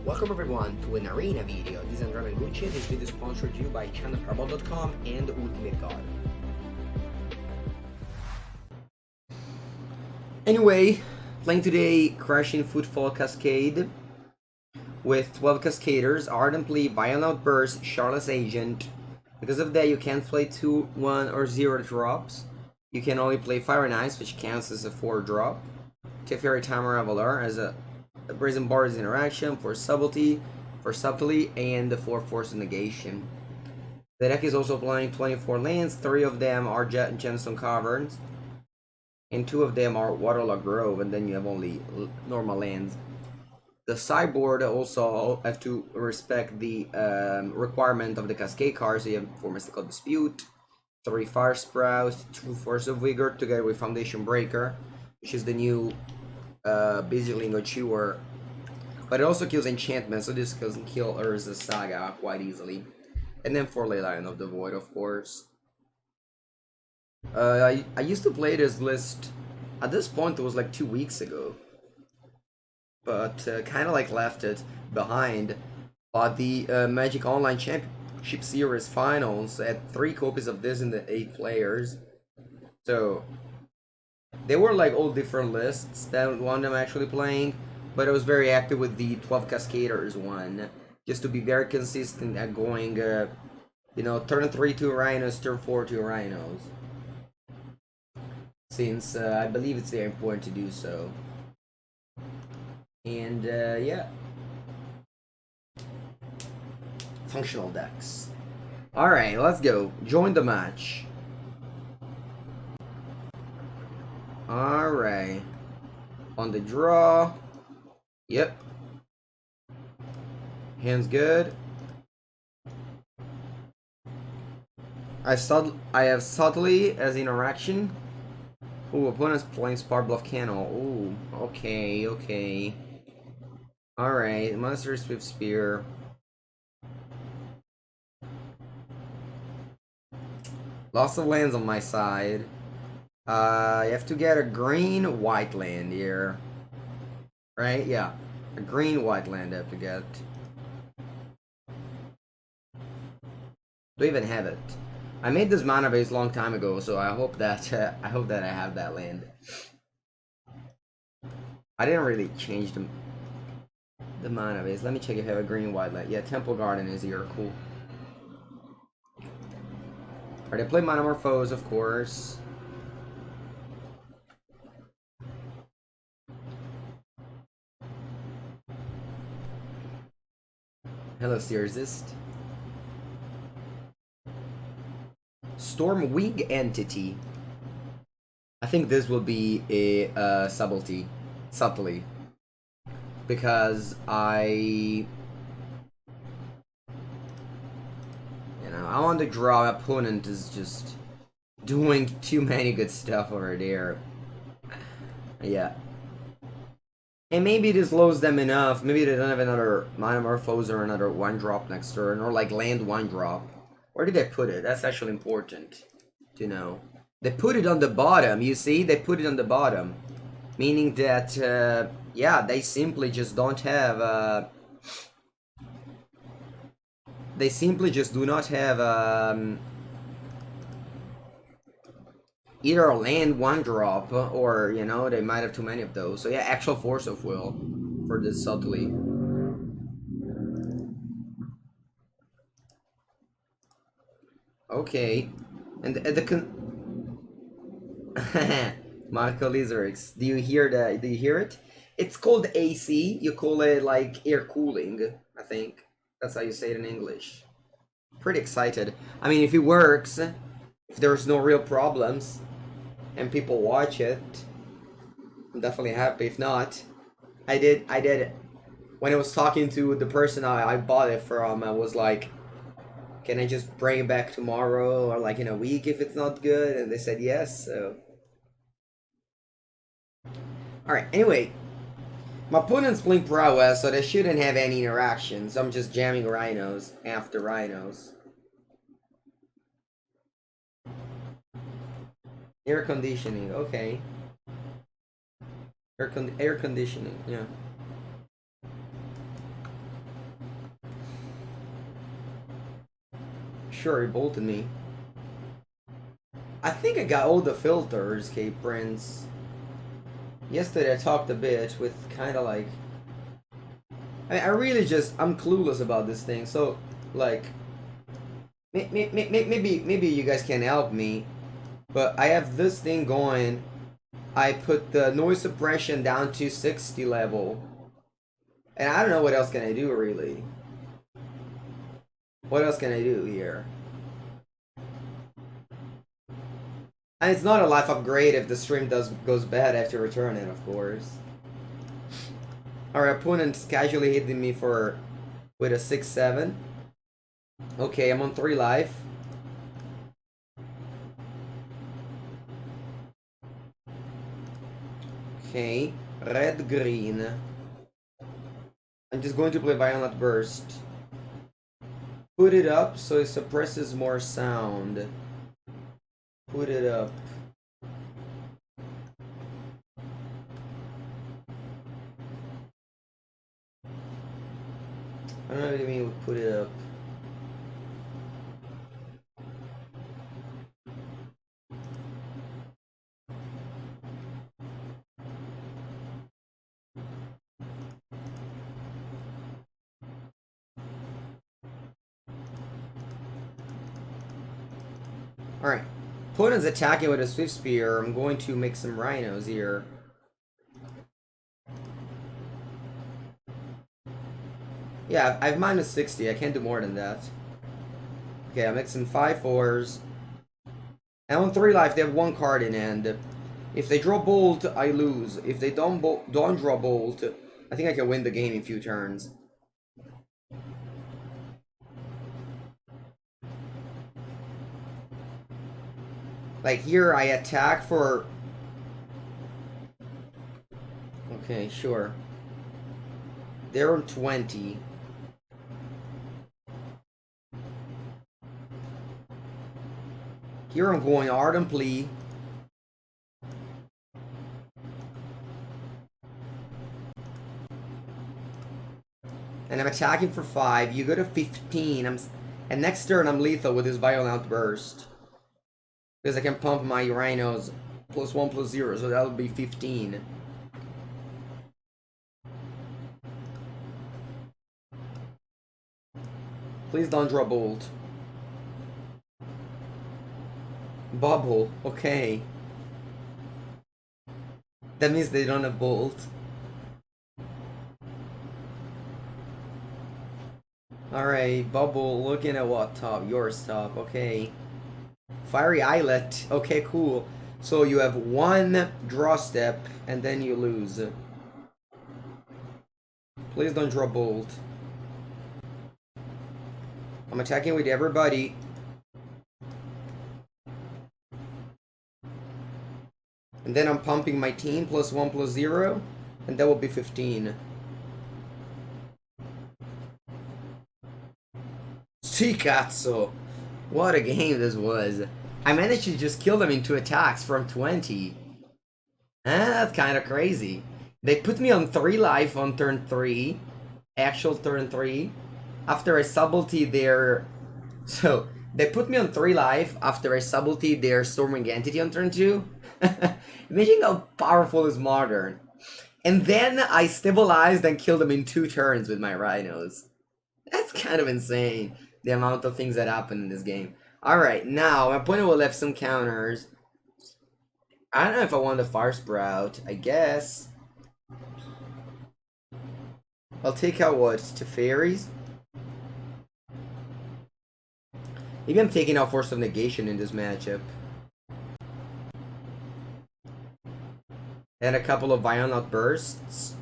Welcome everyone to an arena video. This is Andrea Mengucci. This video is sponsored to you by channelfireball.com and Ultimate God. Anyway, playing today Crashing Footfall Cascade with 12 Cascaders, Ardently, Violent Outburst, Charlotte's Agent. Because of that, you can't play 2, 1, or 0 drops. You can only play Fire and Ice, which counts as a 4 drop. Teferi Timer Reveler as a Brazen Bard's Interaction for Subtlety, and for Force Negation. The deck is also playing 24 lands, 3 of them are Gemstone Caverns, and 2 of them are Waterlogged Grove, and then you have only normal lands. The sideboard also have to respect the requirement of the Cascade cards, so you have 4 Mystical Dispute, 3 Fire Sprouts, 2 Force of Vigor, together with Foundation Breaker, which is the new Busy Lingo Chewer. But it also kills enchantments, so this can kill Urza Saga quite easily. And then 4 Leyline of the Void, of course. I used to play this list, at this point it was like 2 weeks ago. But kind of like left it behind. But the Magic Online Championship Series Finals had 3 copies of this in the 8 players. So they were like all different lists that one I'm actually playing. But I was very active with the 12 Cascaders one, just to be very consistent at going, you know, turn 3 to Rhinos, turn 4 to Rhinos. Since I believe it's very important to do so. And yeah. Functional decks. Alright, let's go. Join the match. Alright. On the draw. Yep. Hand's good. I have Subtly as interaction. Ooh, opponent's playing Spark Bluff Cannon. Ooh, okay. Alright, Monster Swift Spear. Lots of lands on my side. You have to get a green-white land here. Right? Yeah. A green-white land I have to get. Do I even have it? I made this mana base long time ago, so I hope that I have that land. I didn't really change the mana base. Let me check if I have a green-white land. Yeah, Temple Garden is here. Cool. Alright, I play Monomorphose, of course. Hello, Searsist. Storm Wing Entity. I think this will be a subtlety. Because I on the draw, opponent is just doing too many good stuff over there. Yeah. And maybe this lows them enough. Maybe they don't have another Monomorphose or another 1-drop next turn, or like land 1-drop. Where did they put it? That's actually important to know. They put it on the bottom, you see? They put it on the bottom. Meaning that, yeah, they simply just don't have, they simply just do not have, either a land 1-drop, or, you know, they might have too many of those. So yeah, actual Force of Will for this Subtly. Okay. And the Michael Lizarix, do you hear that? Do you hear it? It's called AC. You call it like air cooling, I think. That's how you say it in English. Pretty excited. I mean, if it works, if there's no real problems, and people watch it, I'm definitely happy. If not, I did when I was talking to the person I bought it from, I was like, can I just bring it back tomorrow or like in a week if it's not good? And they said yes, so. Alright, anyway. My opponent's playing Prowess, so they shouldn't have any interactions. I'm just jamming Rhinos after Rhinos. Air conditioning, okay. Air conditioning, yeah. Sure, he bolted me. I think I got all the filters, Cape Prince. Yesterday I talked a bit with kind of like... I really just... I'm clueless about this thing, so, like... Maybe you guys can help me. But I have this thing going. I put the noise suppression down to 60 level. And I don't know what else can I do, really. What else can I do here? And it's not a life upgrade if the stream goes bad after returning, of course. Our opponent's casually hitting me with a 6-7. Okay, I'm on 3 life. Okay, red green. I'm just going to play Violent Burst. Put it up so it suppresses more sound. Put it up. I don't know what you mean with put it up. Alright. Opponent's attacking with a Swift Spear. I'm going to make some Rhinos here. Yeah, I have minus 60. I can't do more than that. Okay, I make some 5/4s. And on 3 life, they have 1 card in hand. If they draw Bolt, I lose. If they don't draw Bolt, I think I can win the game in a few turns. Like here, I attack for... Okay, sure. They're on 20. Here I'm going Ardent Plea. And I'm attacking for 5. You go to 15. And next turn I'm lethal with this Violent Burst. Because I can pump my Rhinos +1/+0, so that would be 15. Please don't draw Bolt. Bubble, okay. That means they don't have Bolt. Alright, Bubble, looking at what top? Yours top, okay. Fiery Eyelet, okay, cool. So you have 1 draw step, and then you lose. Please don't draw Bolt. I'm attacking with everybody. And then I'm pumping my team +1/+0, and that will be 15. Chikatsu! What a game this was. I managed to just kill them in 2 attacks from 20. That's kind of crazy. They put me on 3 life on turn 3. Actual turn 3. After I subulted their... So, they put me on 3 life after I subulted their Storming Entity on turn 2. Imagine how powerful is Modern. And then I stabilized and killed them in 2 turns with my Rhinos. That's kind of insane, the amount of things that happen in this game. Alright, now my opponent will have some counters. I don't know if I want the Fire Sprout. I guess I'll take out what? Teferis? Maybe I'm taking out Force of Negation in this matchup. And a couple of Violent Bursts.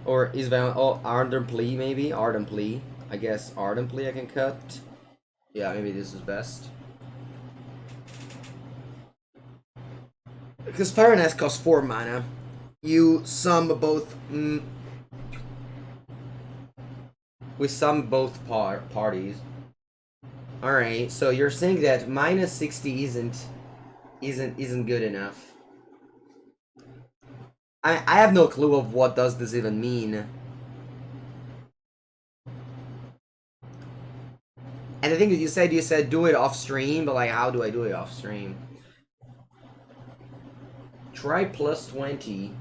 Or is Violent... Oh, Ardent Plea maybe? Ardent Plea. I guess Ardent Plea I can cut. Yeah, maybe this is best. Because Fire and Ice costs 4 mana. You sum both... we sum both parties. Alright, so you're saying that minus 60 isn't good enough. I have no clue of what does this even mean. And the thing is, you said do it off stream, but like, how do I do it off stream? Try plus 20.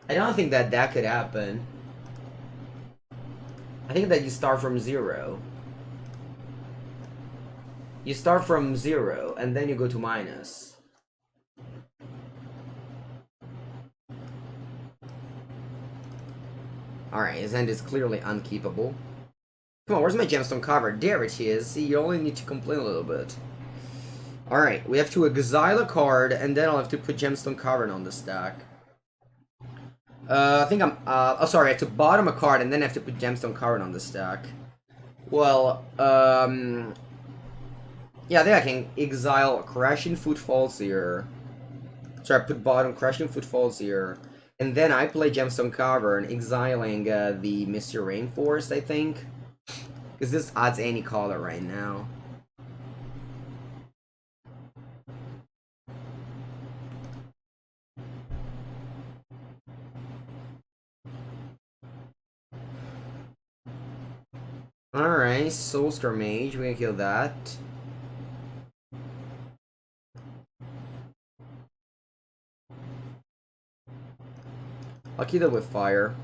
I don't think that that could happen. I think that you start from 0. You start from 0, and then you go to minus. Alright, his hand is clearly unkeepable. Come on, where's my gemstone cover? There it is. See, you only need to complain a little bit. Alright, we have to exile a card, and then I'll have to put gemstone cavern on the stack. I think I'm, oh sorry, I have to bottom a card, and then I have to put gemstone cavern on the stack. Well, yeah, I think I can exile Crashing Footfalls here. Sorry, I put bottom Crashing Footfalls here. And then I play Gemstone Cavern, exiling the Misty Rainforest, I think. Because this adds any color right now. Alright, Soulscar Mage, we can kill that. I'll kill it with fire.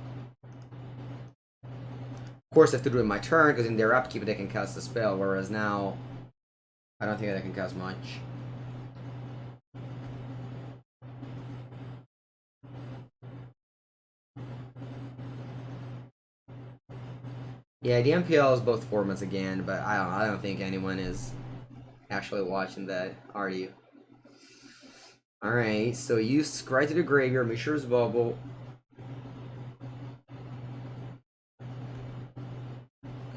Of course, I have to do it my turn, because in their upkeep they can cast a spell, whereas now, I don't think I can cast much. Yeah, the MPL is both formats again, but I don't think anyone is actually watching that, are you? Alright, so you scry to the graveyard, Mishra's Bubble.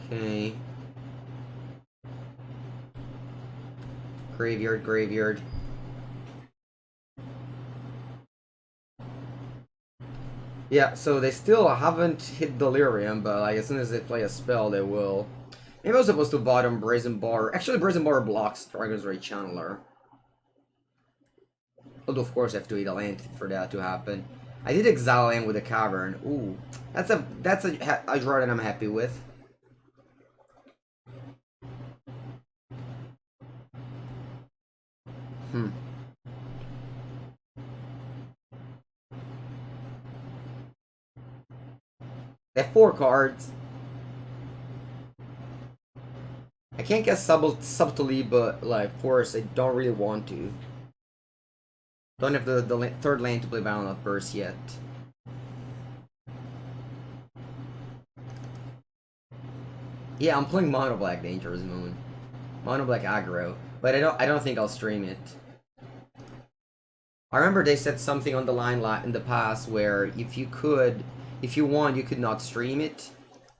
Okay. Graveyard, graveyard. Yeah, so they still haven't hit Delirium, but like, as soon as they play a spell, they will. Maybe I was supposed to bottom Brazen Bar. Actually, Brazen Bar blocks Dragon's Ray Channeler. Although, of course, I have to eat a land for that to happen. I did exile land with a Cavern. Ooh, that's a draw that I'm happy with. They have 4 cards. I can't get subtly, but like, of course, I don't really want to. Don't have the third lane to play Violent Burst yet. Yeah, I'm playing Mono Black Dangerous Moon, Mono Black aggro, but I don't think I'll stream it. I remember they said something on the line in the past where if you want, you could not stream it,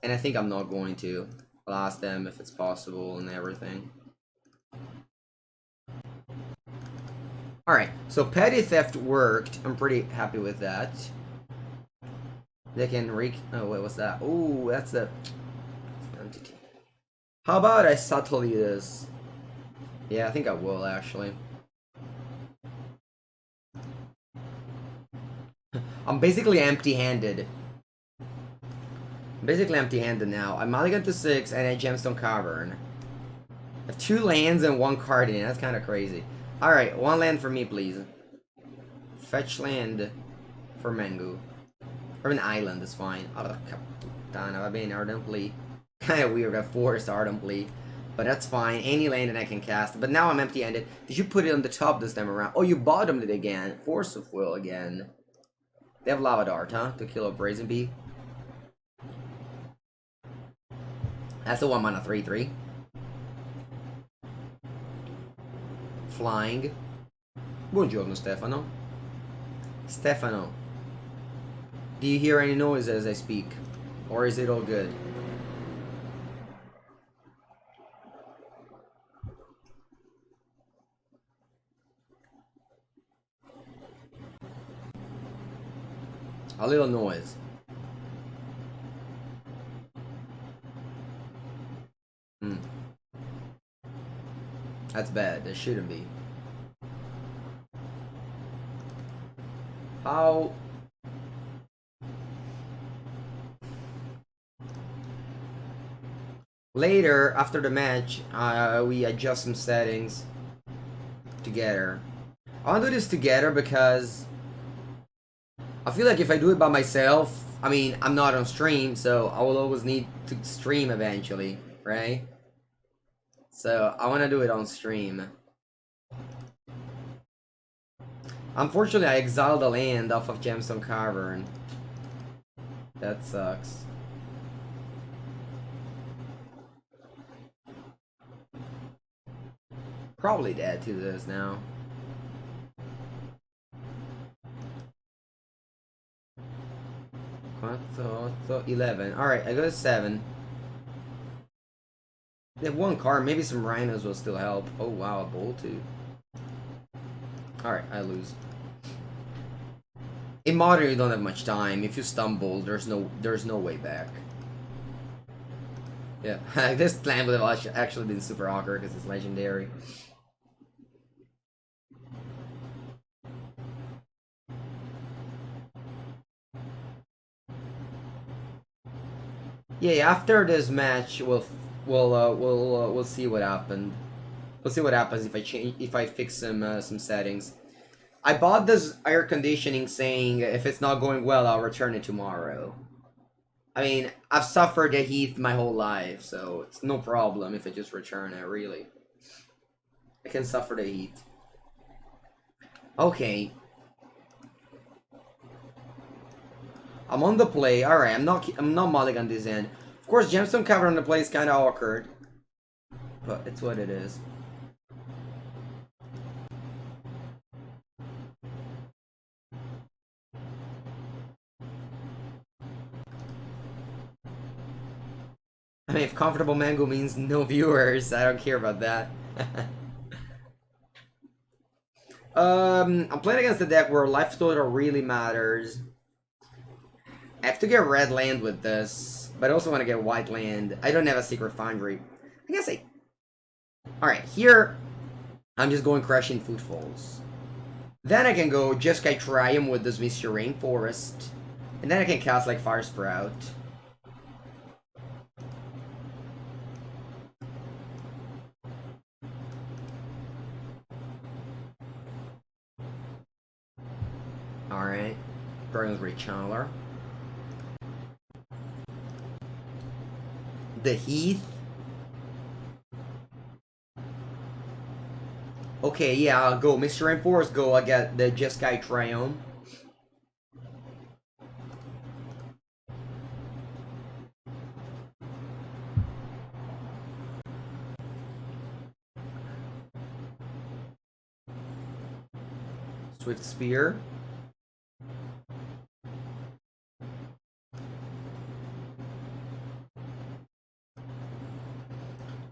and I think I'm not going to. I'll ask them if it's possible and everything. Alright, so Petty Theft worked. I'm pretty happy with that. They can oh wait, what's that? Ooh, that's the entity. How about I subtly this? Yeah, I think I will actually. I'm basically empty-handed. Basically empty-handed now. I mulligan to 6 and a Gemstone Cavern. I have 2 lands and 1 card in it. That's kind of crazy. Alright, 1 land for me, please. Fetch land for Mengu. Or an island is fine. I've been ardently. Kind of weird, I forced ardently. But that's fine. Any land that I can cast. But now I'm empty-handed. Did you put it on the top this time around? Oh, you bottomed it again. Force of Will again. They have Lava Dart, huh? To kill a Brazen Bee. That's the 1 mana 3/3. Flying. Buongiorno, Stefano. Stefano. Do you hear any noise as I speak? Or is it all good? A little noise. That's bad. That shouldn't be. How? Later, after the match, we adjust some settings together. I want to do this together because I feel like if I do it by myself, I mean, I'm not on stream, so I will always need to stream eventually, right? So I want to do it on stream. Unfortunately, I exiled the land off of Gemstone Cavern. That sucks. Probably dead to this now. So 11. Alright, I go to 7. They have 1 card. Maybe some Rhinos will still help. Oh wow, a bowl too. Alright, I lose. In Modern, you don't have much time. If you stumble, there's no way back. Yeah, this plan would have actually been super awkward because it's legendary. Yeah, after this match, we'll see what happened. We'll see what happens if I fix some settings. I bought this air conditioning saying if it's not going well, I'll return it tomorrow. I mean, I've suffered the heat my whole life, so it's no problem if I just return it, really. I can suffer the heat. Okay. I'm on the play. Alright, I'm not mulligan this end. Of course, Gemstone Cavern on the play is kinda awkward. But it's what it is. I mean, if comfortable mango means no viewers, I don't care about that. I'm playing against a deck where life total really matters. I have to get red land with this, but I also want to get white land. I don't have a secret foundry. I guess I... Alright, here, I'm just going crushing footfalls. Then I can go Jeskai Triumph with this Misty Rainforest. And then I can cast like Fire Sprout. Alright. Dragon's Great Channeler. The Heath. Okay, yeah, I'll go. Mr. Rainforest, go. I get the Jeskai Triumph. Swift Spear.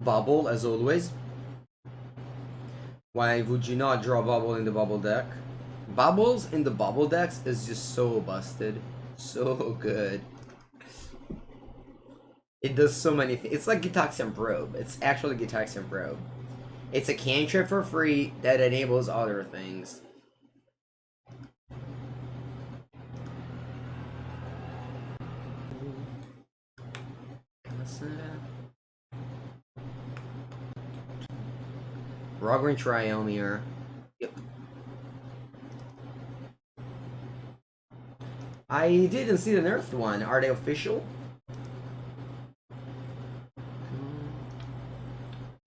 Bubble, as always. Why would you not draw Bubble in the Bubble deck? Bubbles in the Bubble decks is just so busted. So good. It does so many things. It's like Gitaxian Probe. It's actually Gitaxian Probe. It's a cantrip for free that enables other things. Rogrin Triome here. Yep. I didn't see the nerfed one. Are they official?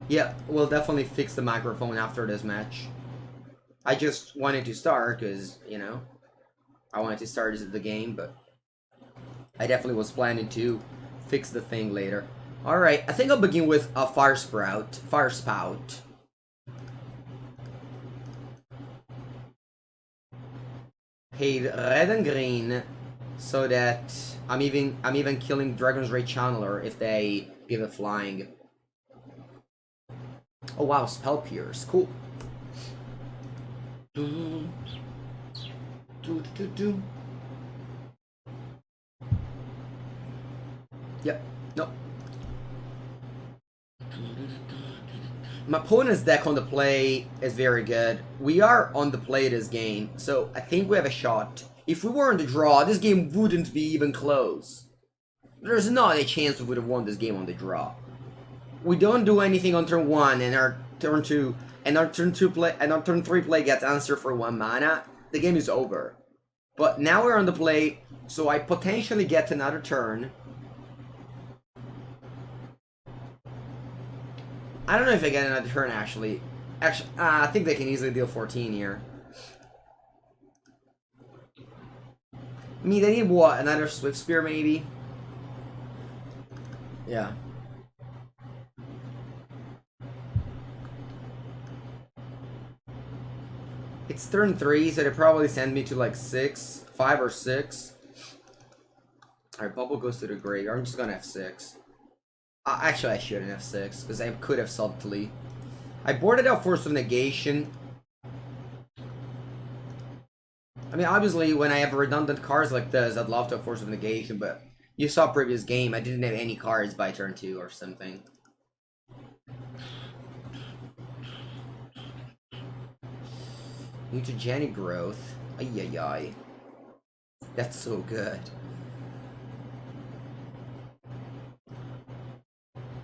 Yeah, we'll definitely fix the microphone after this match. I just wanted to start because, you know, I wanted to start the game, but I definitely was planning to fix the thing later. Alright, I think I'll begin with a Fire Spout. Paid red and green so that I'm even killing Dragon's Ray Channeler if they give it flying. Oh wow, Spell Pierce, cool. Yep, no. My opponent's deck on the play is very good. We are on the play this game, so I think we have a shot. If we were on the draw, this game wouldn't be even close. There's not a chance we would have won this game on the draw. we don't do anything on turn 1 and our turn 2 and our turn 2 play and our turn 3 play gets answered for 1 mana, the game is over. But now we're on the play, so I potentially get another turn. I don't know if I get another turn actually. I think they can easily deal 14 here. I mean, they need what? Another Swift Spear maybe? Yeah. It's turn 3, so they probably send me to like 5 or 6. Alright, Bubble goes to the graveyard. I'm just gonna F6. Actually, I shouldn't F6, because I could have subtly. I boarded out Force of Negation. I mean, obviously, when I have redundant cards like this, I'd love to have Force of Negation, but you saw previous game, I didn't have any cards by turn 2 or something. Mutagenic Growth. Ay. That's so good.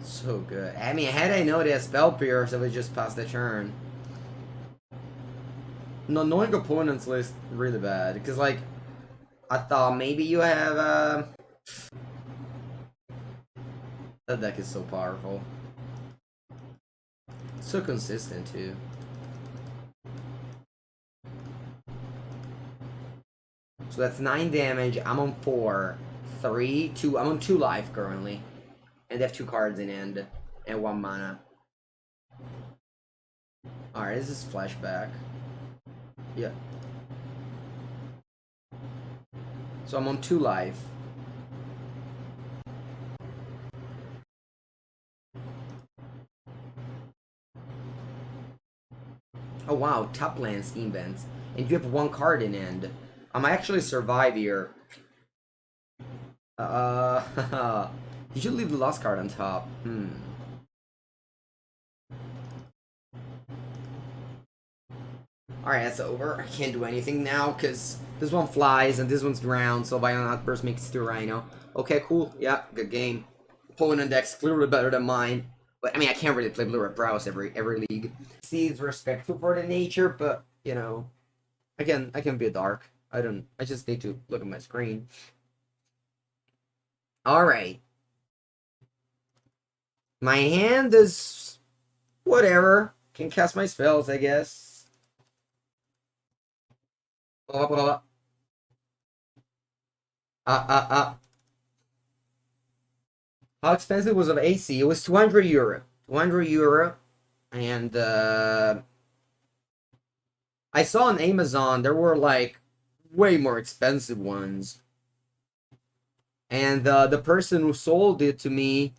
So good. I mean, had I known they had Spell Pierce, I would just pass the turn. No, knowing opponent's list really bad, because like, I thought maybe you have that deck is so powerful. So consistent too. So that's 9 damage. I'm on 4. 3, 2. I'm on 2 life currently. And they have 2 cards in hand. And 1 mana. Alright, this is flashback. Yeah. So I'm on 2 life. Oh wow, top land steam vents. And you have 1 card in hand. I might actually survive here. You should leave the last card on top. Alright, that's over. I can't do anything now, because this one flies and this one's drowned, so Violent Outburst makes it to Rhino. Okay, cool. Yeah, good game. Opponent deck's clearly better than mine. But, I mean, I can't really play Blue Red Browse every league. See, it's respectful for the nature, but, you know, I can be dark. I just need to look at my screen. Alright. My hand is whatever. Can cast my spells, I guess. Blah, blah, blah. How expensive was of AC? It was 200 euro. 200 euro. And I saw on Amazon there were like way more expensive ones. And the person who sold it to me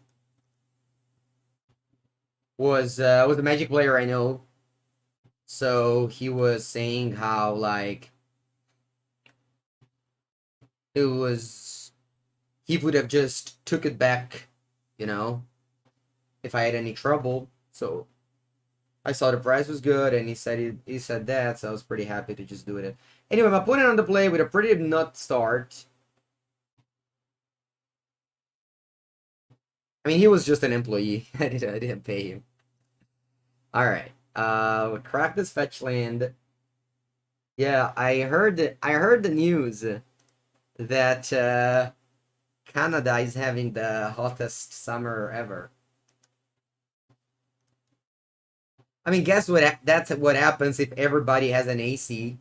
was a Magic player I know. So he was saying how like it was he would have just took it back, you know, if I had any trouble. So I saw the price was good, and he said that, so I was pretty happy to just do it. Anyway, I'm putting on the play with a pretty nut start. I mean, he was just an employee. I didn't pay him. All right. We cracked this fetch land. Yeah, I heard the news that Canada is having the hottest summer ever. I mean, guess what? That's what happens if everybody has an AC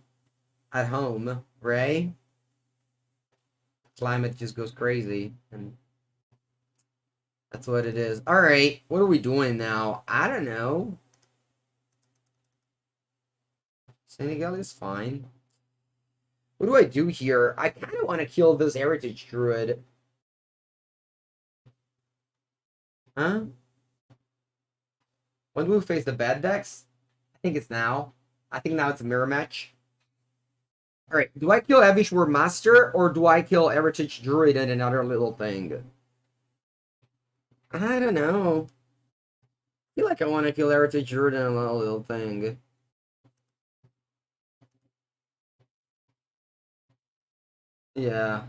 at home, right? Climate just goes crazy, and that's what it is. All right, what are we doing now? I don't know. Senegal is fine. What do I do here? I kind of want to kill this Heritage Druid. Huh? When do we face the bad decks? I think it's now. I think now it's a mirror match. Alright, do I kill Avishwar Master, or do I kill Heritage Druid and another little thing? I don't know. I feel like I want to kill Heritage Druid and a little thing. Yeah.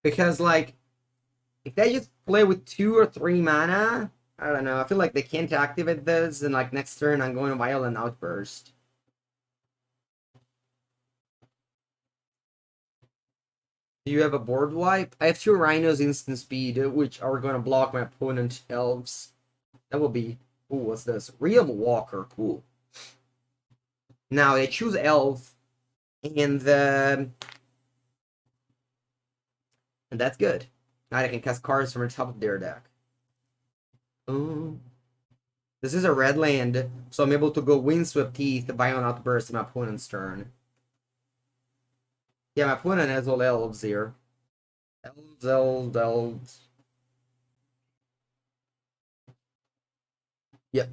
Because, like, If they just play with 2 or 3 mana, I don't know. I feel like they can't activate this, and like next turn I'm going to Violent Outburst. Do you have a board wipe? I have 2 Rhinos instant speed, which are going to block my opponent's elves. That will be... Ooh, what's this? Realm Walker, cool. Now they choose elf, and that's good. Now I can cast cards from the top of their deck. This is a red land, so I'm able to go Windswept Teeth, Violent Outburst in my opponent's turn. Yeah, my opponent has all elves here. Elves. Yep.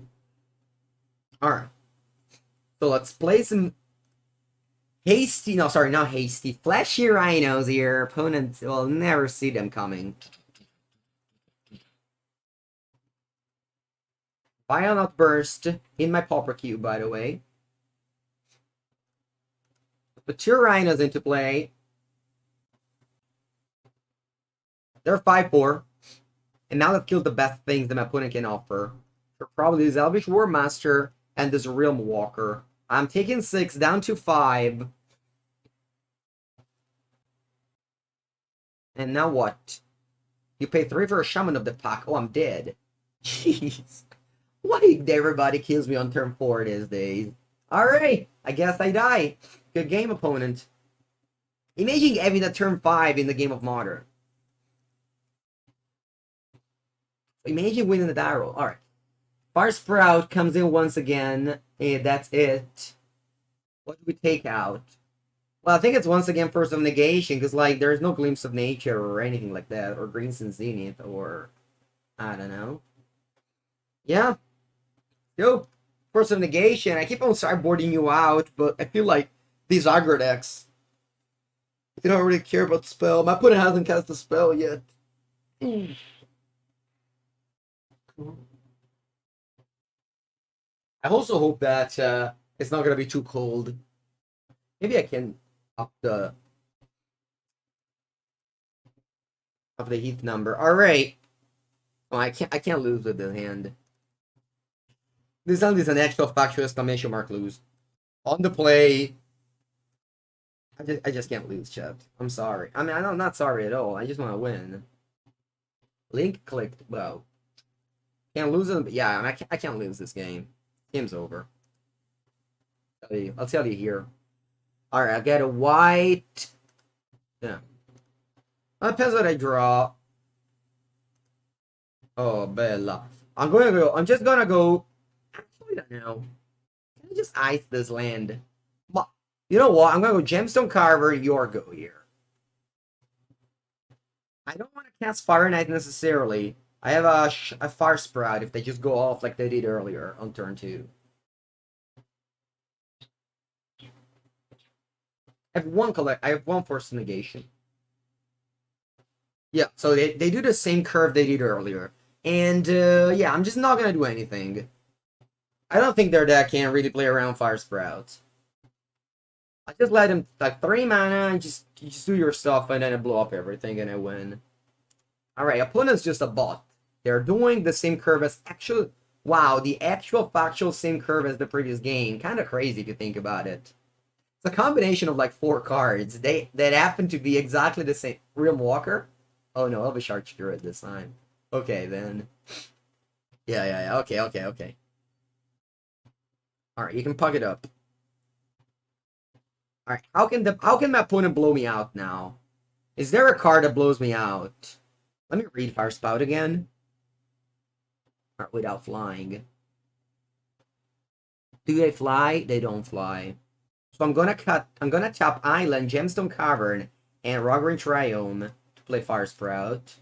Alright. So let's play some hasty, no, sorry, not hasty. Flashy Rhinos here. Opponents will never see them coming. Violent Outburst in my Pauper Cube, by the way. Put 2 Rhinos into play. They're 5-4. And now they've killed the best things that my opponent can offer. So probably this Elvish War Master and this Realm Walker. I'm taking 6 down to 5. And now what? You pay 3 for a Shaman of the Pack. Oh, I'm dead. Jeez. Why everybody kills me on turn 4 these days? Alright, I guess I die. Good game, opponent. Imagine having a turn 5 in the game of Modern. Imagine winning the die roll. Alright. Fire Sprout comes in once again. And that's it. What do we take out? Well, I think it's once again Force of Negation, because, like, there's no Glimpse of Nature or anything like that, or Green Sun Zenith, or... I don't know. Yeah. Yo, Force of Negation. I keep on sideboarding you out, but I feel like these aggro decks, they don't really care about the spell. My opponent hasn't cast the spell yet. I also hope that it's not gonna be too cold. Maybe I can up the heat number. All right. Oh, I can't lose with the hand. This hand is an actual factual exclamation mark lose. On the play. I just can't lose, chat. I'm sorry. I mean, I'm not sorry at all. I just want to win. Link clicked. Well, can't lose it. Yeah, I can't lose this game. Game's over. I'll tell you here. All right, I got a white. Yeah. Well, depends what I draw. Oh, Bella. I'm just gonna go. Actually, I don't know. Can I just ice this land? But you know what? I'm gonna go Gemstone Carver. Your go here. I don't want to cast Fire Knight necessarily. I have a Fire Sprout if they just go off like they did earlier on turn 2. I have one Force Negation. Yeah, so they do the same curve they did earlier. And, yeah, I'm just not gonna do anything. I don't think their deck can really play around Fire Sprouts. I just let them, like, 3 mana, and just do your stuff, and then I blow up everything, and I win. Alright, opponent's just a bot. They're doing the same curve as actual... Wow, the actual factual same curve as the previous game. Kind of crazy if you think about it. It's a combination of, like, 4 cards. That happen to be exactly the same. Realm Walker? Oh, no, I'll be Shark Druid this time. Okay, then. Yeah. Okay. Alright, you can pug it up. Alright, how can my opponent blow me out now? Is there a card that blows me out? Let me read Fire Spout again. Alright, without flying. Do they fly? They don't fly. So I'm gonna tap Island, Gemstone Cavern, and Rogarin Triome to play Fire Spout.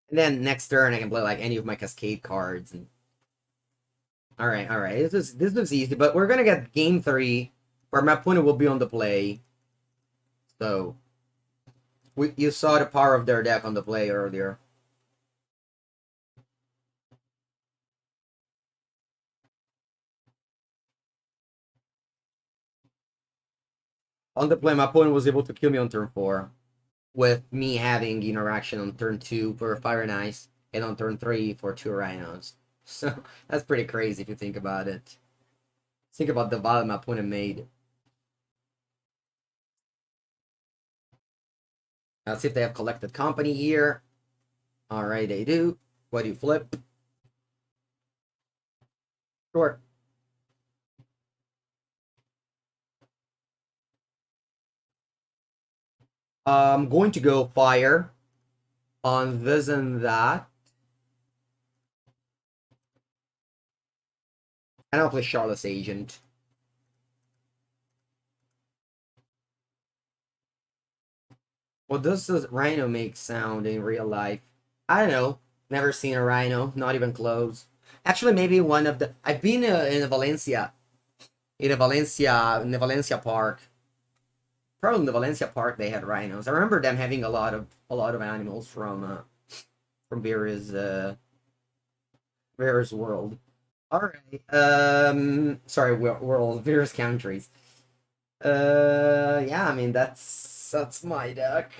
And then next turn I can play like any of my Cascade cards. And... Alright. This looks easy, but we're gonna get game 3, where my opponent will be on the play. So you saw the power of their deck on the play earlier. On the play, my opponent was able to kill me on turn 4, with me having interaction on turn 2 for Fire and Ice, and on turn 3 for 2 Rhinos. So that's pretty crazy if you think about it. Think about the value my opponent made. Let's see if they have collected company here. Alright, they do. What do you flip? Sure. I'm going to go fire on this and that. And I'll play Charlotte's Agent. Well, does this Rhino make sound in real life? I don't know. Never seen a Rhino. Not even close. Actually, maybe one of the... I've been in Valencia. In the Valencia park. Probably in the Valencia park they had rhinos. I remember them having a lot of animals from various world. Alright. Sorry, world, various countries. Yeah, I mean that's my deck.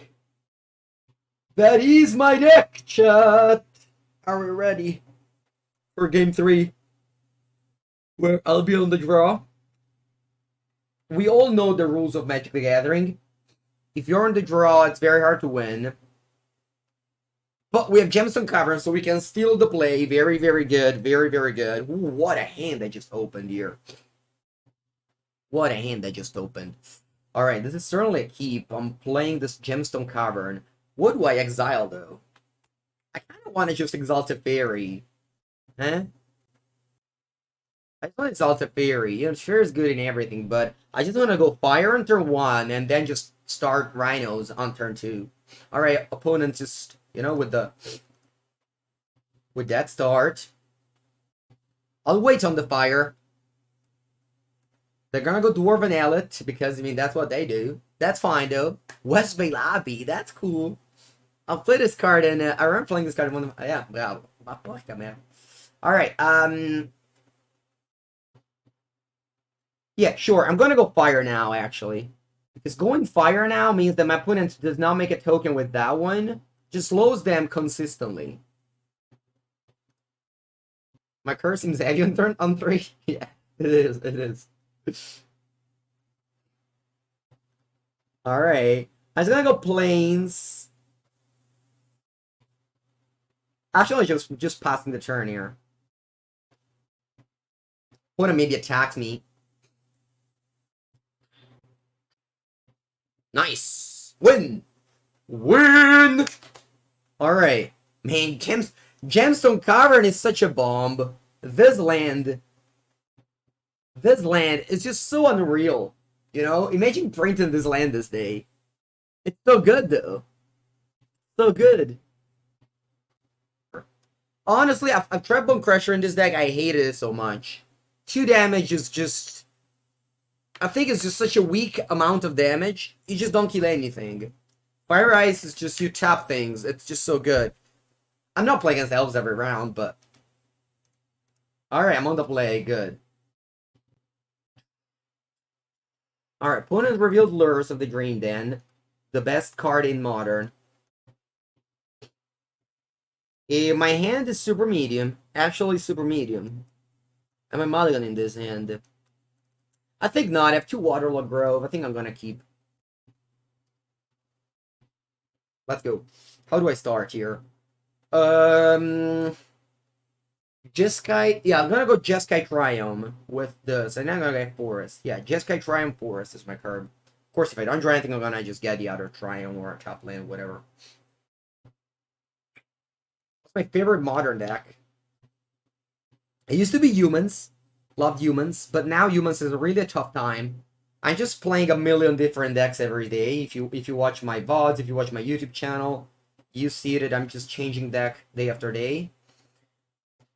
That is my deck, chat. Are we ready for game 3? Where I'll be on the draw. We all know the rules of Magic the Gathering. If you're on the draw, it's very hard to win. But we have Gemstone Caverns, so we can steal the play. Very, very good. Very, very good. Ooh, what a hand that just opened here. What a hand that just opened. Alright, this is certainly a keep. I'm playing this Gemstone Cavern. What do I exile, though? I kind of want to just exalt a fairy. Huh? I just want to exalt a fairy. You know, Sphere is good in everything, but I just want to go fire on turn 1 and then just start Rhinos on turn 2. Alright, opponent just, you know, with that start. I'll wait on the fire. They're gonna go Dwarven Elite, because, I mean, that's what they do. That's fine, though. West Bay Lobby, that's cool. I'll play this card, and I remember playing this card in one of my... Yeah, well, man. Alright, yeah, sure, I'm gonna go fire now, actually. Because going fire now means that my opponent does not make a token with that one. Just slows them consistently. My curse seems heavy on turn on 3. Yeah, it is. Alright. I was gonna go planes. Actually, just passing the turn here. Opponent maybe attacks me. Nice! Win! Win! Alright. Man, Gemstone Cavern is such a bomb. This land is just so unreal. You know? Imagine printing this land this day. It's so good, though. So good. Honestly, I've tried Bone Crusher in this deck. I hated it so much. 2 damage is just... I think it's just such a weak amount of damage. You just don't kill anything. Fire Ice is just you tap things. It's just so good. I'm not playing against elves every round, but... Alright, I'm on the play. Good. Alright, opponent revealed Lures of the Dream Den. The best card in Modern. My hand is super medium. Actually, super medium. I'm a mulligan in this hand. I think not. I have 2 Waterlogged Grove. I think I'm gonna keep. Let's go. How do I start here? Jeskai. Yeah, I'm gonna go Jeskai Triumph with this. And then I'm gonna get Forest. Yeah, Jeskai Triumph Forest is my card. Of course, if I don't draw anything, I'm gonna just get the other Triumph or a top land, whatever. It's my favorite Modern deck. It used to be Humans. Loved Humans, but now Humans is a really tough time. I'm just playing a million different decks every day. If you watch my VODs, if you watch my YouTube channel, you see that I'm just changing deck day after day.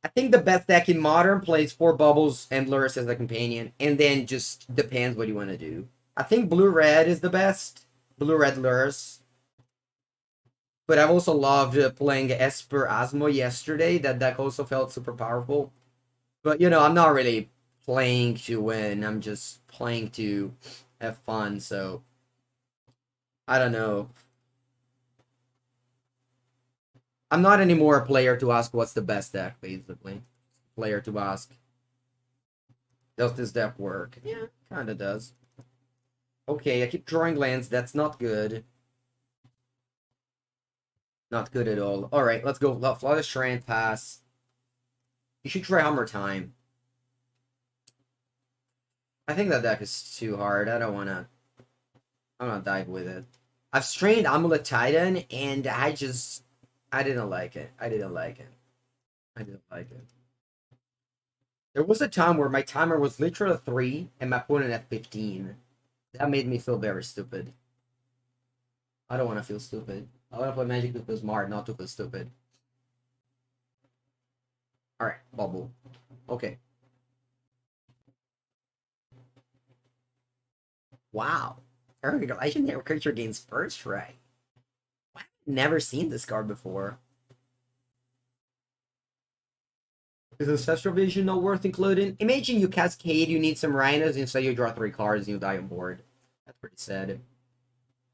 I think the best deck in Modern plays 4 Bubbles and Lurrus as a companion, and then just depends what you want to do. I think Blue-Red is the best. Blue-Red Lurrus. But I've also loved playing Esper Asmo yesterday. That deck also felt super powerful. But, you know, I'm not really playing to win. I'm just playing to have fun. So, I don't know. I'm not anymore a player to ask what's the best deck, basically. Player to ask, does this deck work? Yeah, kinda does. Okay, I keep drawing lands. That's not good. Not good at all. Alright, let's go. Flood Strand pass. You should try Hammer Time. I think that deck is too hard. I don't wanna dive with it. I've strained Amulet Titan and I didn't like it. I didn't like it. I didn't like it. There was a time where my timer was literally 3 and my opponent at 15. That made me feel very stupid. I don't want to feel stupid. I want to play Magic to feel smart, not to feel stupid. Alright, bubble. Okay. Wow. Early legendary creature gains first right. I've never seen this card before. Is Ancestral Vision not worth including? Imagine you Cascade, you need some Rhinos, and so you draw 3 cards and you die on board. That's pretty sad. Do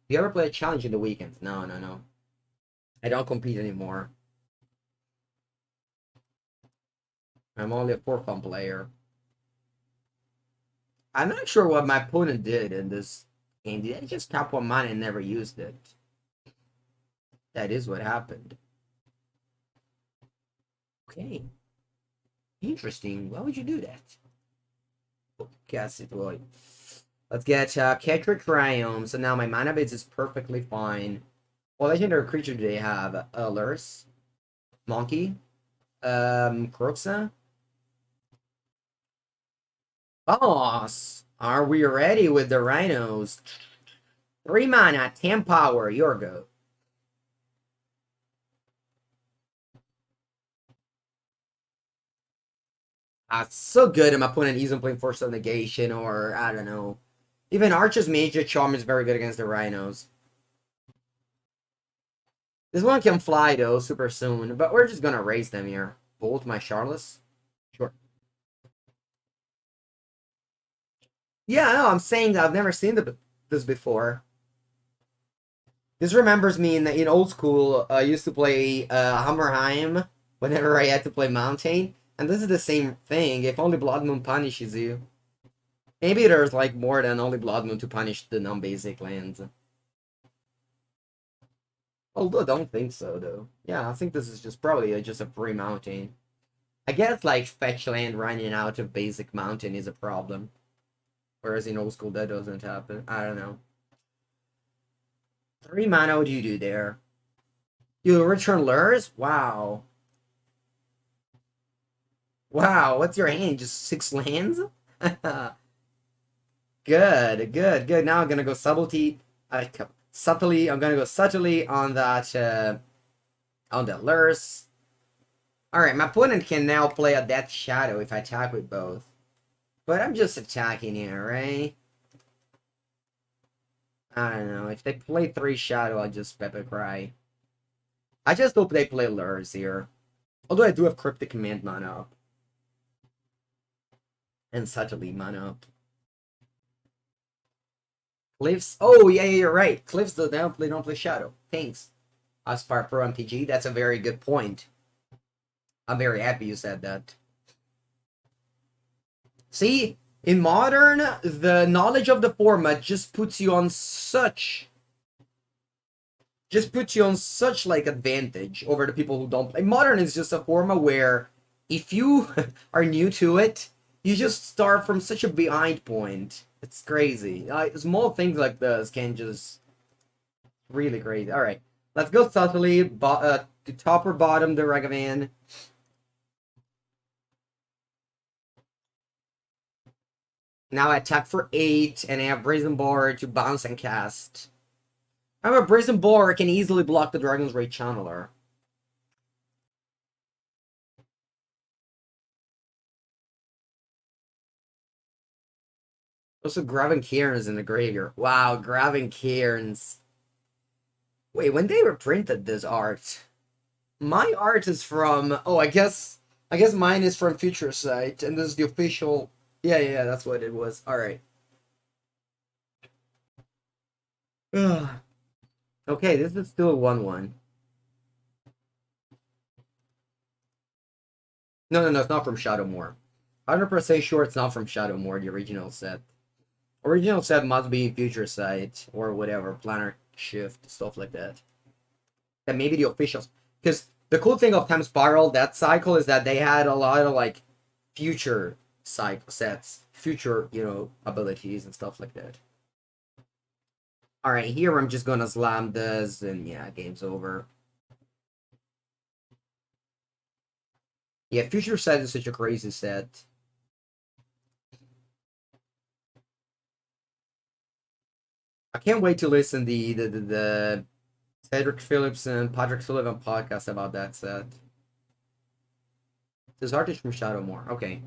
you ever play a challenge in the weekends? No, no, no. I don't compete anymore. I'm only a for fun player. I'm not sure what my opponent did in this game. Did they just tap 1 mana and never used it? That is what happened. Okay. Interesting. Why would you do that? Guess it would. Let's get Ketric Triumph. So now my mana base is perfectly fine. What legendary creature do they have? Lurrus? Monkey? Kroxa? Boss! Are we ready with the Rhinos? 3 mana, 10 power, your go. So good. And my opponent isn't playing Force of Negation or, I don't know. Even Archer's Major Charm is very good against the Rhinos. This one can fly, though, super soon. But we're just going to raise them here. Bolt my Charles. Sure. Yeah, no, I'm saying that I've never seen this before. This remembers me in old school, I used to play Hammerheim whenever I had to play Mountain. And this is the same thing, if only Blood Moon punishes you. Maybe there's like more than only Blood Moon to punish the non-basic lands. Although I don't think so, though. Yeah, I think this is just probably just a free mountain. I guess like fetch land running out of basic mountain is a problem. Whereas in old school that doesn't happen. I don't know. 3 mana, what do you do there? You return lures? Wow. Wow, what's your hand? Just 6 lands? Good, good, good. Now I'm gonna go subtlety. Subtly, I'm gonna go subtly on that lures. Alright, my opponent can now play a Death Shadow if I attack with both. But I'm just attacking here, right? I don't know. If they play 3 Shadow, I'll just Pepper Cry. I just hope they play lures here. Although I do have Cryptic Command mana up. And subtly mana up. Cliffs. Oh, yeah, you're right. Cliffs don't play Shadow. Thanks. Aspire Pro MTG. That's a very good point. I'm very happy you said that. See, in Modern, the knowledge of the format just puts you on such like advantage over the people who don't play. Modern is just a format where if you are new to it, you just start from such a behind point. It's crazy. Small things like this can just really crazy. All right, let's go subtly to top or bottom the Ragavan. Now I attack for 8, and I have Brazen Boar to bounce and cast. However, Brazen Boar can easily block the Dragon's Rage Channeler. Also, Graven Cairns in the graveyard. Wow, Graven Cairns. Wait, when they reprinted this art? My art is from... Oh, I guess mine is from Future Sight, and this is the official... Yeah, that's what it was. Alright. Okay, this is still a 1-1. No, it's not from Shadowmoor. 100% sure it's not from Shadowmoor, the original set. Original set must be Future Sight or whatever, Planar Shift, stuff like that. And maybe the officials. Because the cool thing of Time Spiral, that cycle, is that they had a lot of like future cycle sets, future, abilities and stuff like that. Alright, here I'm just gonna slam this and yeah, game's over. Yeah, Future Set is such a crazy set. I can't wait to listen the Cedric Phillips and Patrick Sullivan podcast about that set. This artist from Shadowmoor. Okay.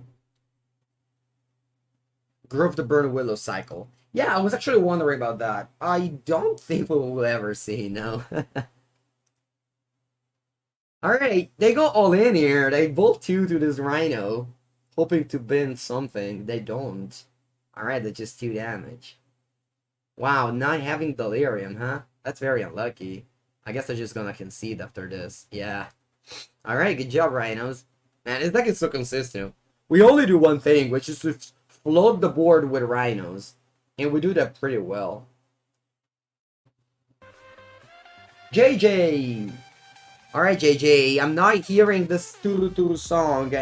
Grove the Burn Willow cycle. Yeah, I was actually wondering about that. I don't think we will ever see, no. Alright, they go all in here. They bolt 2 to this Rhino, hoping to bend something. They don't. Alright, that's just 2 damage. Wow, not having Delirium, huh? That's very unlucky. I guess they're just gonna concede after this. Yeah. Alright, good job, Rhinos. Man, it's like it's so consistent. We only do one thing, which is to float the board with Rhinos. And we do that pretty well. JJ! Alright, JJ, I'm not hearing this Turu song,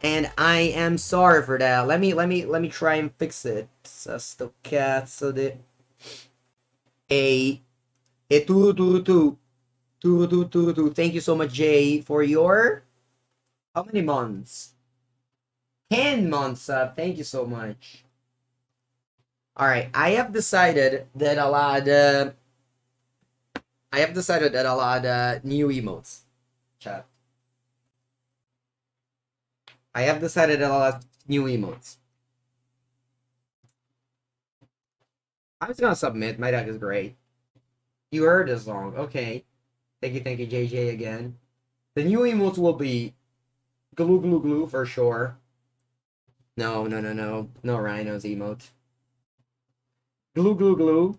and I am sorry for that. Let me try and fix it. So the a Turu. Thank you so much, Jay, for your how many months? 10 months up. Thank you so much. Alright, I have decided that I'll add new emotes. Chat. I have decided that I'll add new emotes. I'm just gonna submit. My deck is great. You heard this song. Okay. Thank you, JJ again. The new emotes will be glue for sure. No Rhinos emote. Glue.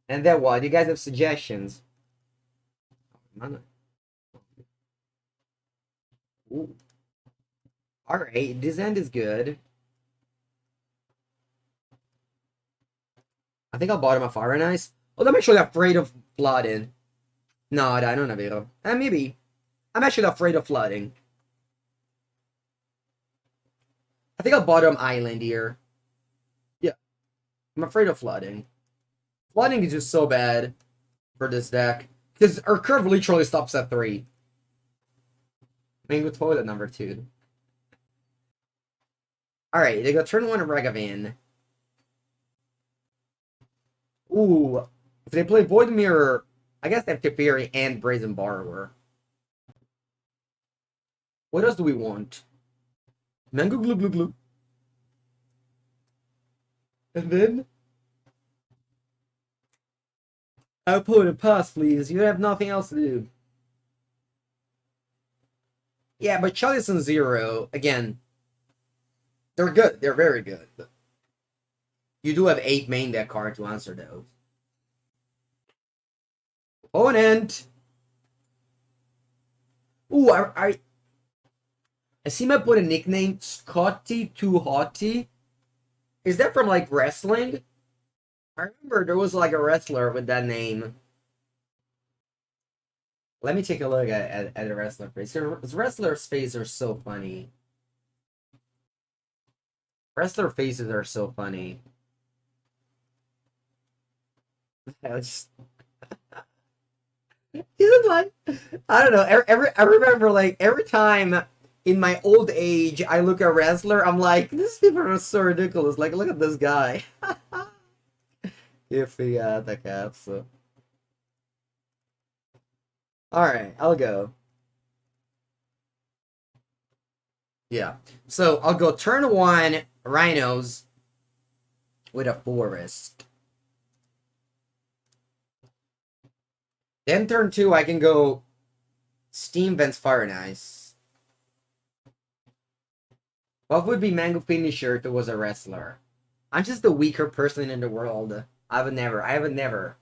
And then what? You guys have suggestions? Ooh. Alright, this end is good. I think I'll bottom a Fire Nice. Well, I'm actually afraid of flooding. No, I don't have it. Maybe. I'm actually afraid of flooding. I think I'll bottom Island here. Yeah. I'm afraid of flooding. Flooding is just so bad for this deck. Because our curve literally stops at 3. Mango Toilet number 2. Alright, they go turn 1 Regavan. Ooh. If they play Void Mirror, I guess they have Teferi and Brazen Borrower. What else do we want? Mango Glue. And then output a pass, please. You have nothing else to do. Yeah, but Chalice and Zero, again, they're good. They're very good. You do have 8 main deck cards to answer those. Opponent! Ooh, I see my put a nickname, Scotty Too Hottie. Is that from, like, wrestling? I remember there was, like, a wrestler with that name. Let me take a look at a wrestler face. Wrestler's faces are so funny. Wrestler faces are so funny. Just... like, I don't know. I remember, like, every time in my old age I look at wrestler, I'm like, these people are so ridiculous. Like, look at this guy. If he had the cats. So. Alright, I'll go. Yeah. So I'll go turn 1 Rhinos with a Forest. Then turn 2, I can go Steam Vents Fire and Ice. What would be Mango Finisher if it was a wrestler? I'm just the weaker person in the world. I haven't never.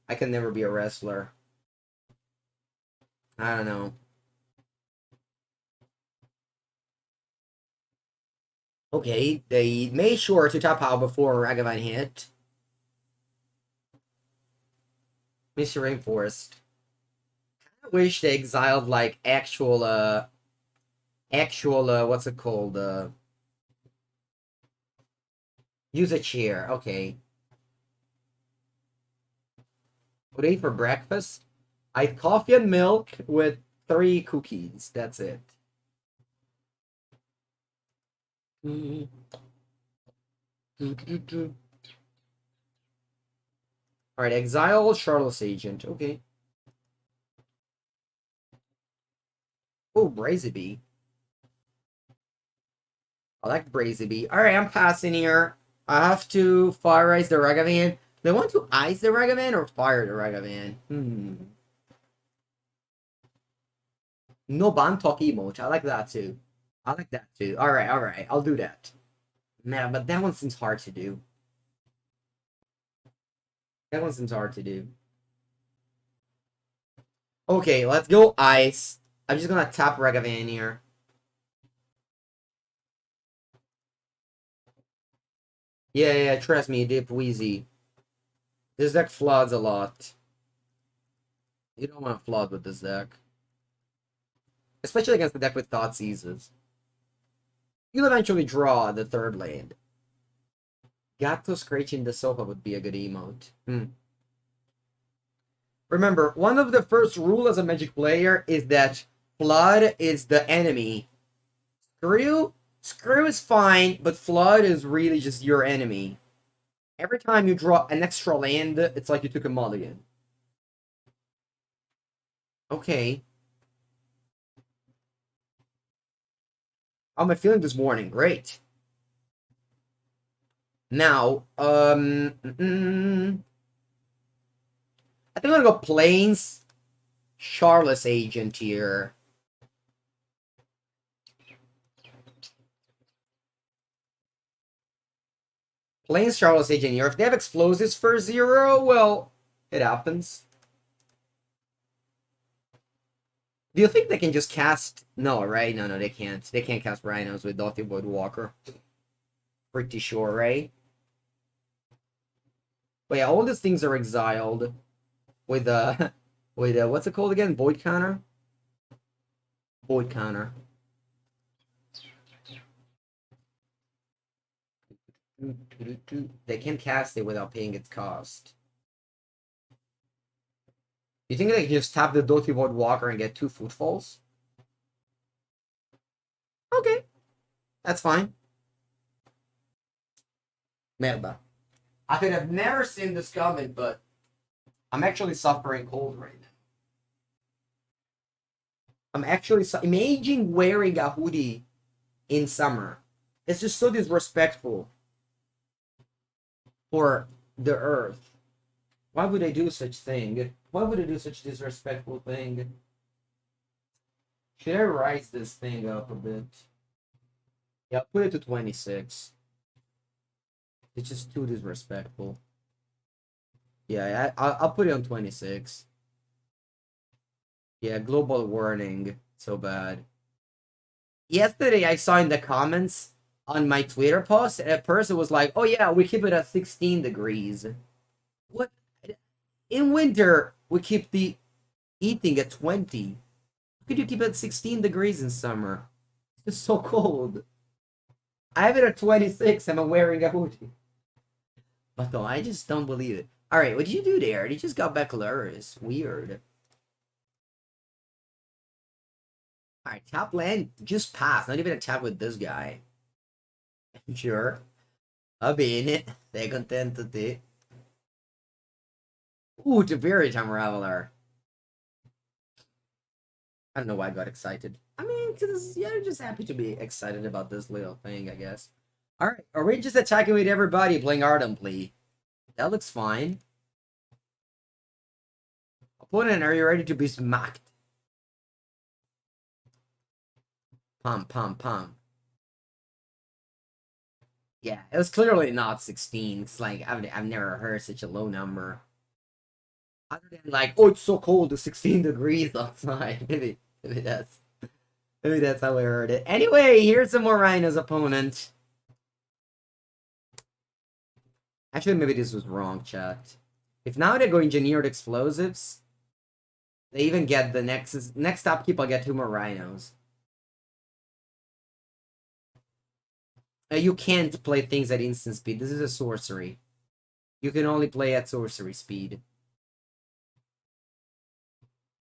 I can never be a wrestler. I don't know. Okay, they made sure to tap out before Ragavan hit. Mr. Rainforest. I wish they exiled like actual what's it called? Use a chair. Okay. What I ate for breakfast? I had coffee and milk with 3 cookies. That's it. Alright, exile Charlotte's agent. Okay. Oh, Braziby. I like Braziby. Alright, I'm passing here. I have to fire ice the Ragavan. Do I want to ice the Ragavan or fire the Ragavan? No Bantok emote. I like that too. I like that too. Alright, alright. I'll do that. Man, but that one seems hard to do. That one seems hard to do. Okay, let's go ice. I'm just gonna tap Ragavan here. Yeah, trust me, Dip Wheezy. This deck floods a lot. You don't want to flood with this deck. Especially against the deck with Thought Seizes. You'll eventually draw the 3rd land. Gato scratching the sofa would be a good emote. Remember, one of the first rules as a Magic player is that Flood is the enemy. Screw is fine, but Flood is really just your enemy. Every time you draw an extra land, it's like you took a mulligan. Okay. How am I feeling this morning? Great. Now, I think I'm gonna go Plains Charlotte's agent here. Plains Charlotte's agent here. If they have explosives for 0, well, it happens. Do you think they can just cast... No, right? No, they can't. They can't cast Rhinos with Dothy Woodwalker. Pretty sure, right? But yeah, all these things are exiled. With, what's it called again? Void Counter? Void Counter. They can cast it without paying its cost. You think they can just tap the Dothy Woodwalker and get 2 Footfalls? Okay. That's fine. Merda. I could have never seen this coming, but I'm actually suffering cold right now. I'm actually imagine wearing a hoodie in summer. It's just so disrespectful for the earth. Why would I do such thing? Why would I do such disrespectful thing? Should I rise this thing up a bit? Yeah, I'll put it to 26. It's just too disrespectful. Yeah, I'll put it on 26. Yeah, global warning. So bad. Yesterday, I saw in the comments on my Twitter post, a person was like, oh yeah, we keep it at 16 degrees. What? In winter, we keep the heating at 20. How could you keep it at 16 degrees in summer? It's just so cold. I have it at 26 and I'm wearing a hoodie. But no, I just don't believe it. Alright, what did you do there? They just got back Luris. Weird. Alright, top land just passed. Not even a tap with this guy. Sure. Va bene. Sei contento te? Ooh, it's a very time Raveler. I don't know why I got excited. I mean, because, yeah, I'm just happy to be excited about this little thing, I guess. Alright, are we just attacking with everybody playing Ardently? That looks fine. Opponent, are you ready to be smacked? Pum. Yeah, it was clearly not 16. It's like, I've never heard such a low number. Other than like, oh, it's so cold, it's 16 degrees outside. Maybe that's how I heard it. Anyway, here's some more Rhinos opponent. Actually, maybe this was wrong, chat. If now they go engineered explosives, they even get the next upkeep. I'll get 2 more Rhinos. You can't play things at instant speed. This is a sorcery. You can only play at sorcery speed.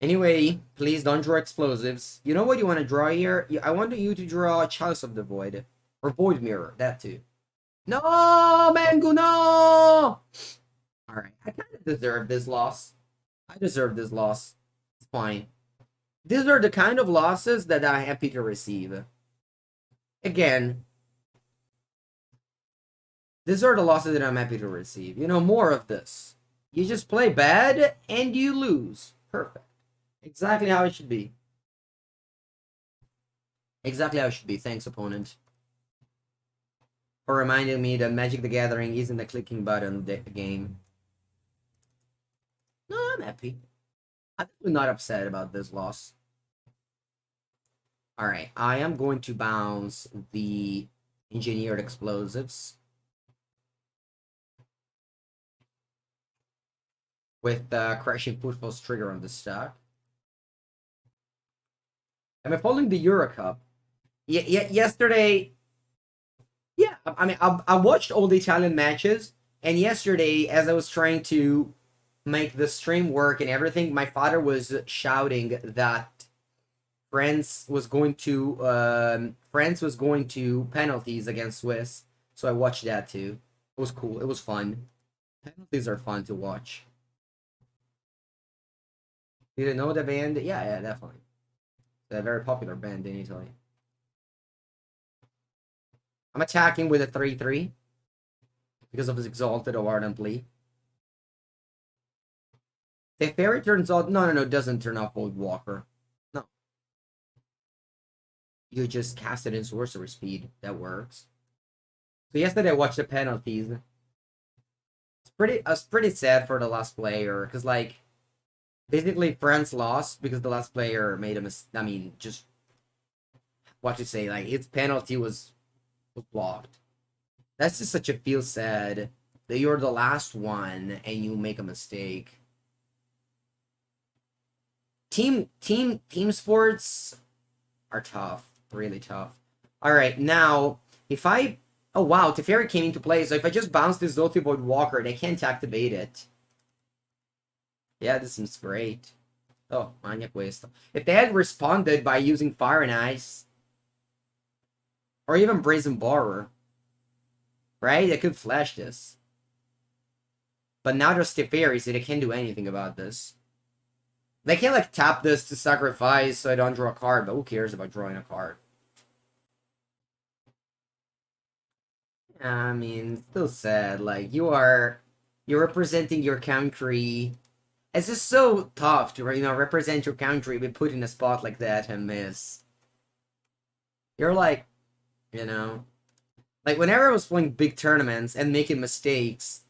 Anyway, please don't draw explosives. You know what you want to draw here? I want you to draw Chalice of the Void. Or Void Mirror, that too. No, Mengu, no! Alright, I kind of deserve this loss. I deserve this loss. It's fine. These are the kind of losses that I'm happy to receive. Again, these are the losses that I'm happy to receive. You know, more of this. You just play bad and you lose. Perfect. Exactly how it should be. Exactly how it should be. Thanks, opponent. For reminding me that Magic the Gathering isn't a clicking button game. No, I'm happy. I'm not upset about this loss. Alright, I am going to bounce the Engineered Explosives. With the Crashing Footfalls trigger on the stack. Am I following the Euro Cup? Yesterday... Yeah, I mean, I watched all the Italian matches, and yesterday, as I was trying to make the stream work and everything, my father was shouting that France was going to penalties against Swiss, so I watched that too. It was cool. It was fun. Penalties are fun to watch. You didn't know the band? Yeah, definitely. It's a very popular band in Italy. I'm attacking with a 3/3 because of his Exalted or Ardent Plea. If Fairy turns off, no, it doesn't turn off Void Walker. No. You just cast it in Sorcerer Speed. That works. So yesterday I watched the penalties. I was pretty sad for the last player, because like, basically France lost because the last player made a mistake. I mean, just what you say, like its penalty was blocked. That's just such a feel sad that you're the last one and you make a mistake. Team sports are tough, really tough. All right, now if I oh wow, Teferi came into play, so if I just bounce this Zolfi Void Walker, they can't activate it. Yeah, this seems great. Oh, Maniac Waste. If they had responded by using Fire and Ice, or even Brazen Borer, right? They could flash this. But now there's Teferi, so they can't do anything about this. They can't, like, tap this to sacrifice so I don't draw a card, but who cares about drawing a card? I mean, still sad. Like, you're representing your country. It's just so tough to, represent your country, be put in a spot like that and miss. You're like, like, whenever I was playing big tournaments and making mistakes,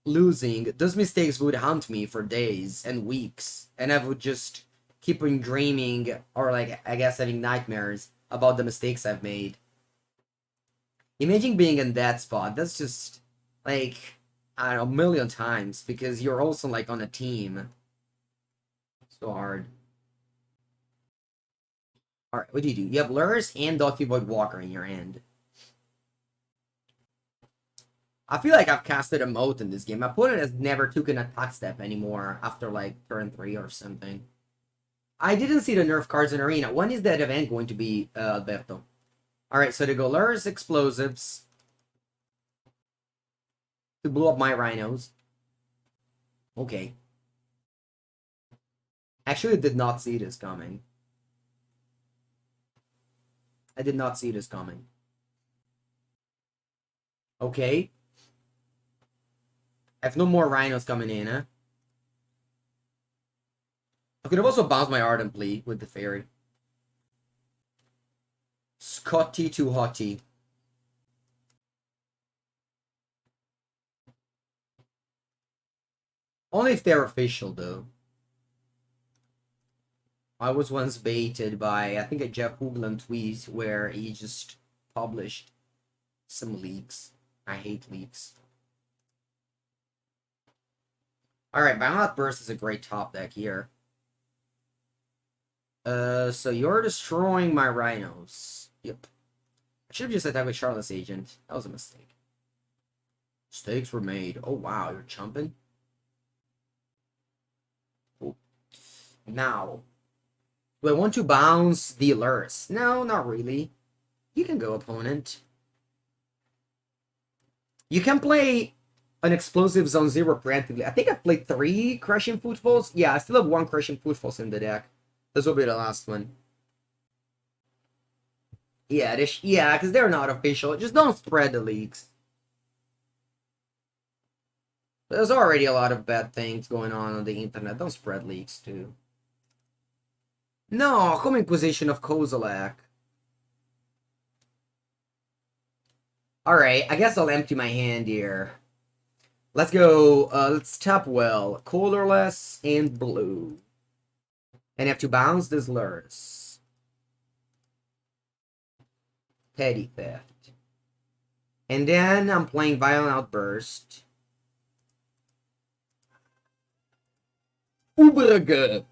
losing, those mistakes would haunt me for days and weeks, and I would just keep on dreaming, or like, I guess having nightmares about the mistakes I've made. Imagine being in that spot, that's just, like, I don't know, a million times, because you're also, like, on a team. So hard. Alright, what do? You have Lurrus and Doki Void Walker in your hand. I feel like I've casted a moat in this game. My opponent has never taken an attack step anymore after, like, turn 3 or something. I didn't see the nerf cards in Arena. When is that event going to be, Alberto? Alright, so they go Lurrus Explosives to blow up my Rhinos. Okay. Actually, did not see this coming. I did not see this coming. Okay. I have no more Rhinos coming in, huh? I could have also bounced my Ardent Plea with the Fairy. Scotty too hotty. Only if they're official, though. I was once baited by, I think, a Jeff Hoogland tweet where he just published some leaks. I hate leaks. Alright, Violent Burst is a great top deck here. So you're destroying my Rhinos. Yep. I should have just attacked with Charlotte's Agent. That was a mistake. Mistakes were made. Oh wow, you're chumping? Oh. Now, do I want to bounce the Lurrus? No, not really. You can go, opponent. You can play an Explosive Zone 0 preemptively. I think I've played 3 Crushing Footfalls. Yeah, I still have 1 Crushing Footfalls in the deck. This will be the last one. Yeah, because they're not official. Just don't spread the leaks. There's already a lot of bad things going on the internet. Don't spread leaks, too. No, come Inquisition of Kozilek. Alright, I guess I'll empty my hand here. Let's go, let's tap well. Colorless and blue. And have to bounce this Lurrus. Petty Theft. And then I'm playing Violent Outburst. Uberge.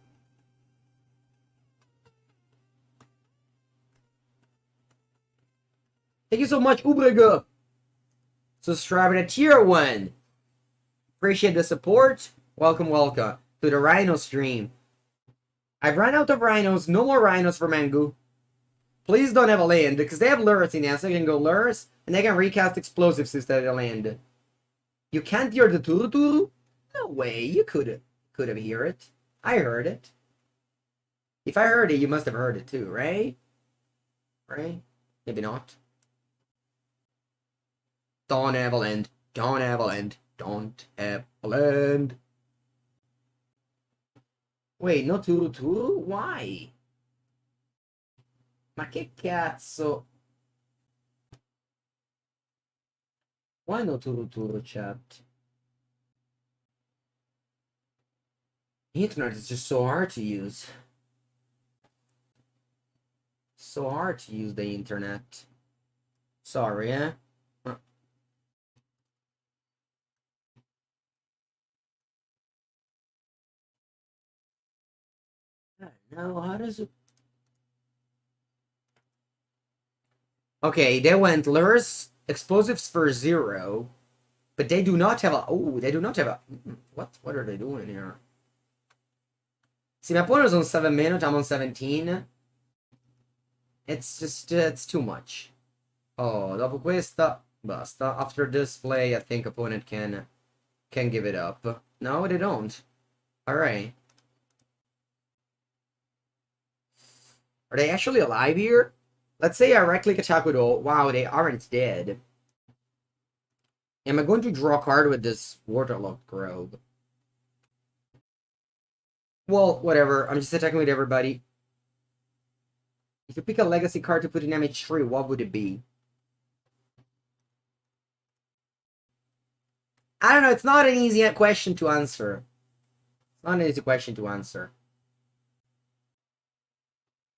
Thank you so much, Uberge. Subscribing to Tier 1. Appreciate the support. Welcome, welcome to the Rhino stream. I've run out of Rhinos. No more Rhinos for Mengu. Please don't have a land, because they have Lurrus in there, so they can go Lurrus, and they can recast Explosives instead of the land. You can't hear the Turuturu? No way, you could have heard it. I heard it. If I heard it, you must have heard it too, right? Right? Maybe not. Don't have a land. Don't have a land. Don't have a land. Wait, no Turuturu? Why? Ma che cazzo? Why no Turuturu, chat? The internet is just so hard to use. So hard to use the internet. Sorry, eh? No, how does it... Okay, they went Lurrus, Explosives for 0, but they do not have a... Oh, they do not have a... What are they doing here? See, my opponent is on 7 minutes, I'm on 17. It's just, it's too much. Oh, dopo questa, basta. After this play, I think opponent can give it up. No, they don't. Alright. Are they actually alive here? Let's say I right-click attack with all. Wow, they aren't dead. Am I going to draw a card with this Waterlogged Grove? Well, whatever. I'm just attacking with everybody. If you pick a legacy card to put in MH3, what would it be? I don't know. It's not an easy question to answer. It's not an easy question to answer.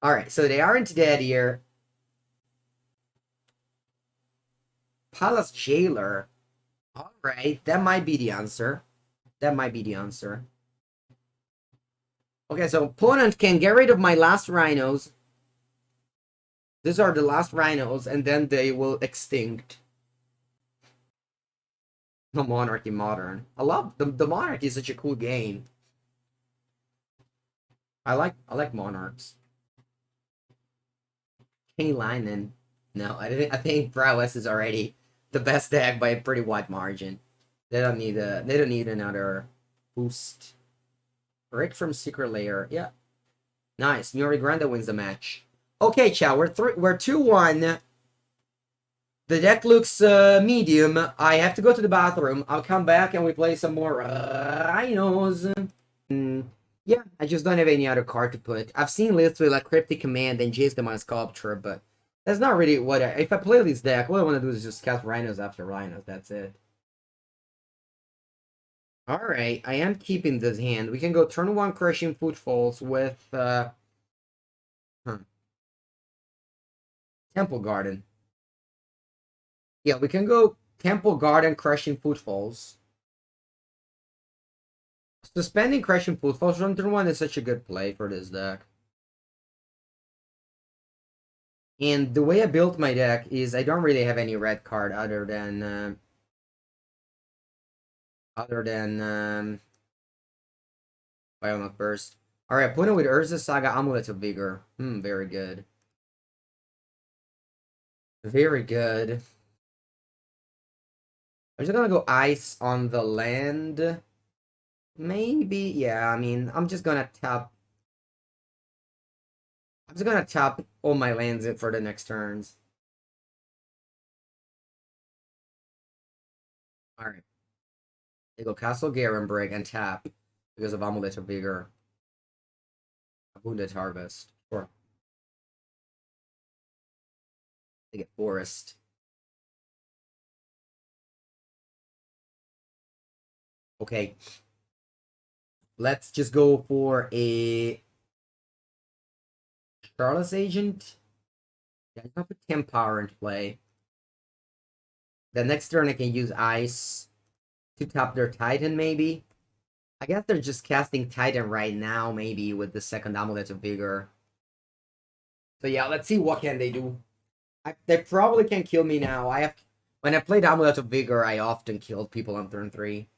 Alright, so they aren't dead here. Palace Jailer. Alright, that might be the answer. That might be the answer. Okay, so opponent can get rid of my last Rhinos. These are the last Rhinos, and then they will extinct. The Monarchy Modern. I love the Monarchy is such a cool game. I like Monarchs. K-Linen. No, I think Prowess is already the best deck by a pretty wide margin. They don't need another boost. Rick from Secret Lair. Yeah. Nice. Nuri Granda wins the match. Okay, chat. We're 2-1. The deck looks medium. I have to go to the bathroom. I'll come back and we play some more Rhinos. Yeah, I just don't have any other card to put. I've seen lists with like Cryptic Command and Jace my Sculpture, but that's not really what if I play this deck, what I want to do is just cast Rhinos after Rhinos. That's it. Alright, I am keeping this hand. We can go turn 1 Crushing Footfalls with huh, Temple Garden. Yeah, we can go Temple Garden Crushing Footfalls. Suspending Crushing Footfalls from turn 1 is such a good play for this deck. And the way I built my deck is I don't really have any red card other than Violent Burst. Alright, opponent with Urza Saga Amulet of Vigor. Very good. Very good. I'm just gonna go ice on the land. Maybe, yeah, I mean, I'm just gonna tap. I'm just gonna tap all my lands in for the next turns. Alright. They go Castle Garenbrig and tap because of Amulet of Vigor. Wounded Harvest. Sure. They get Forest. Okay. Let's just go for a Charlotte's Agent. Yeah, I'm gonna put 10 power into play. The next turn I can use Ice to tap their Titan, maybe. I guess they're just casting Titan right now, maybe, with the second Amulet of Vigor. So yeah, let's see what can they do. They probably can kill me now. When I played Amulet of Vigor, I often killed people on turn 3.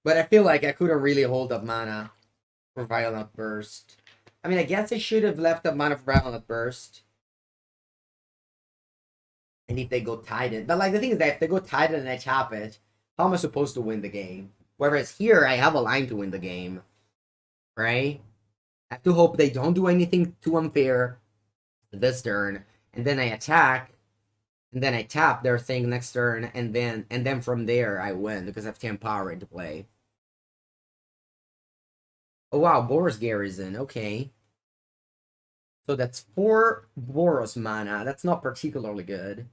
But I feel like I couldn't really hold up mana for Violent Burst. I mean, I guess I should have left up mana for Violent Burst. And if they go Titan. But like the thing is that if they go Titan and I tap it, how am I supposed to win the game? Whereas here, I have a line to win the game. Right? I have to hope they don't do anything too unfair this turn. And then I attack. And then I tap their thing next turn. And then from there, I win because I have 10 power into play. Oh wow, Boros Garrison. Okay. So that's 4 Boros mana. That's not particularly good.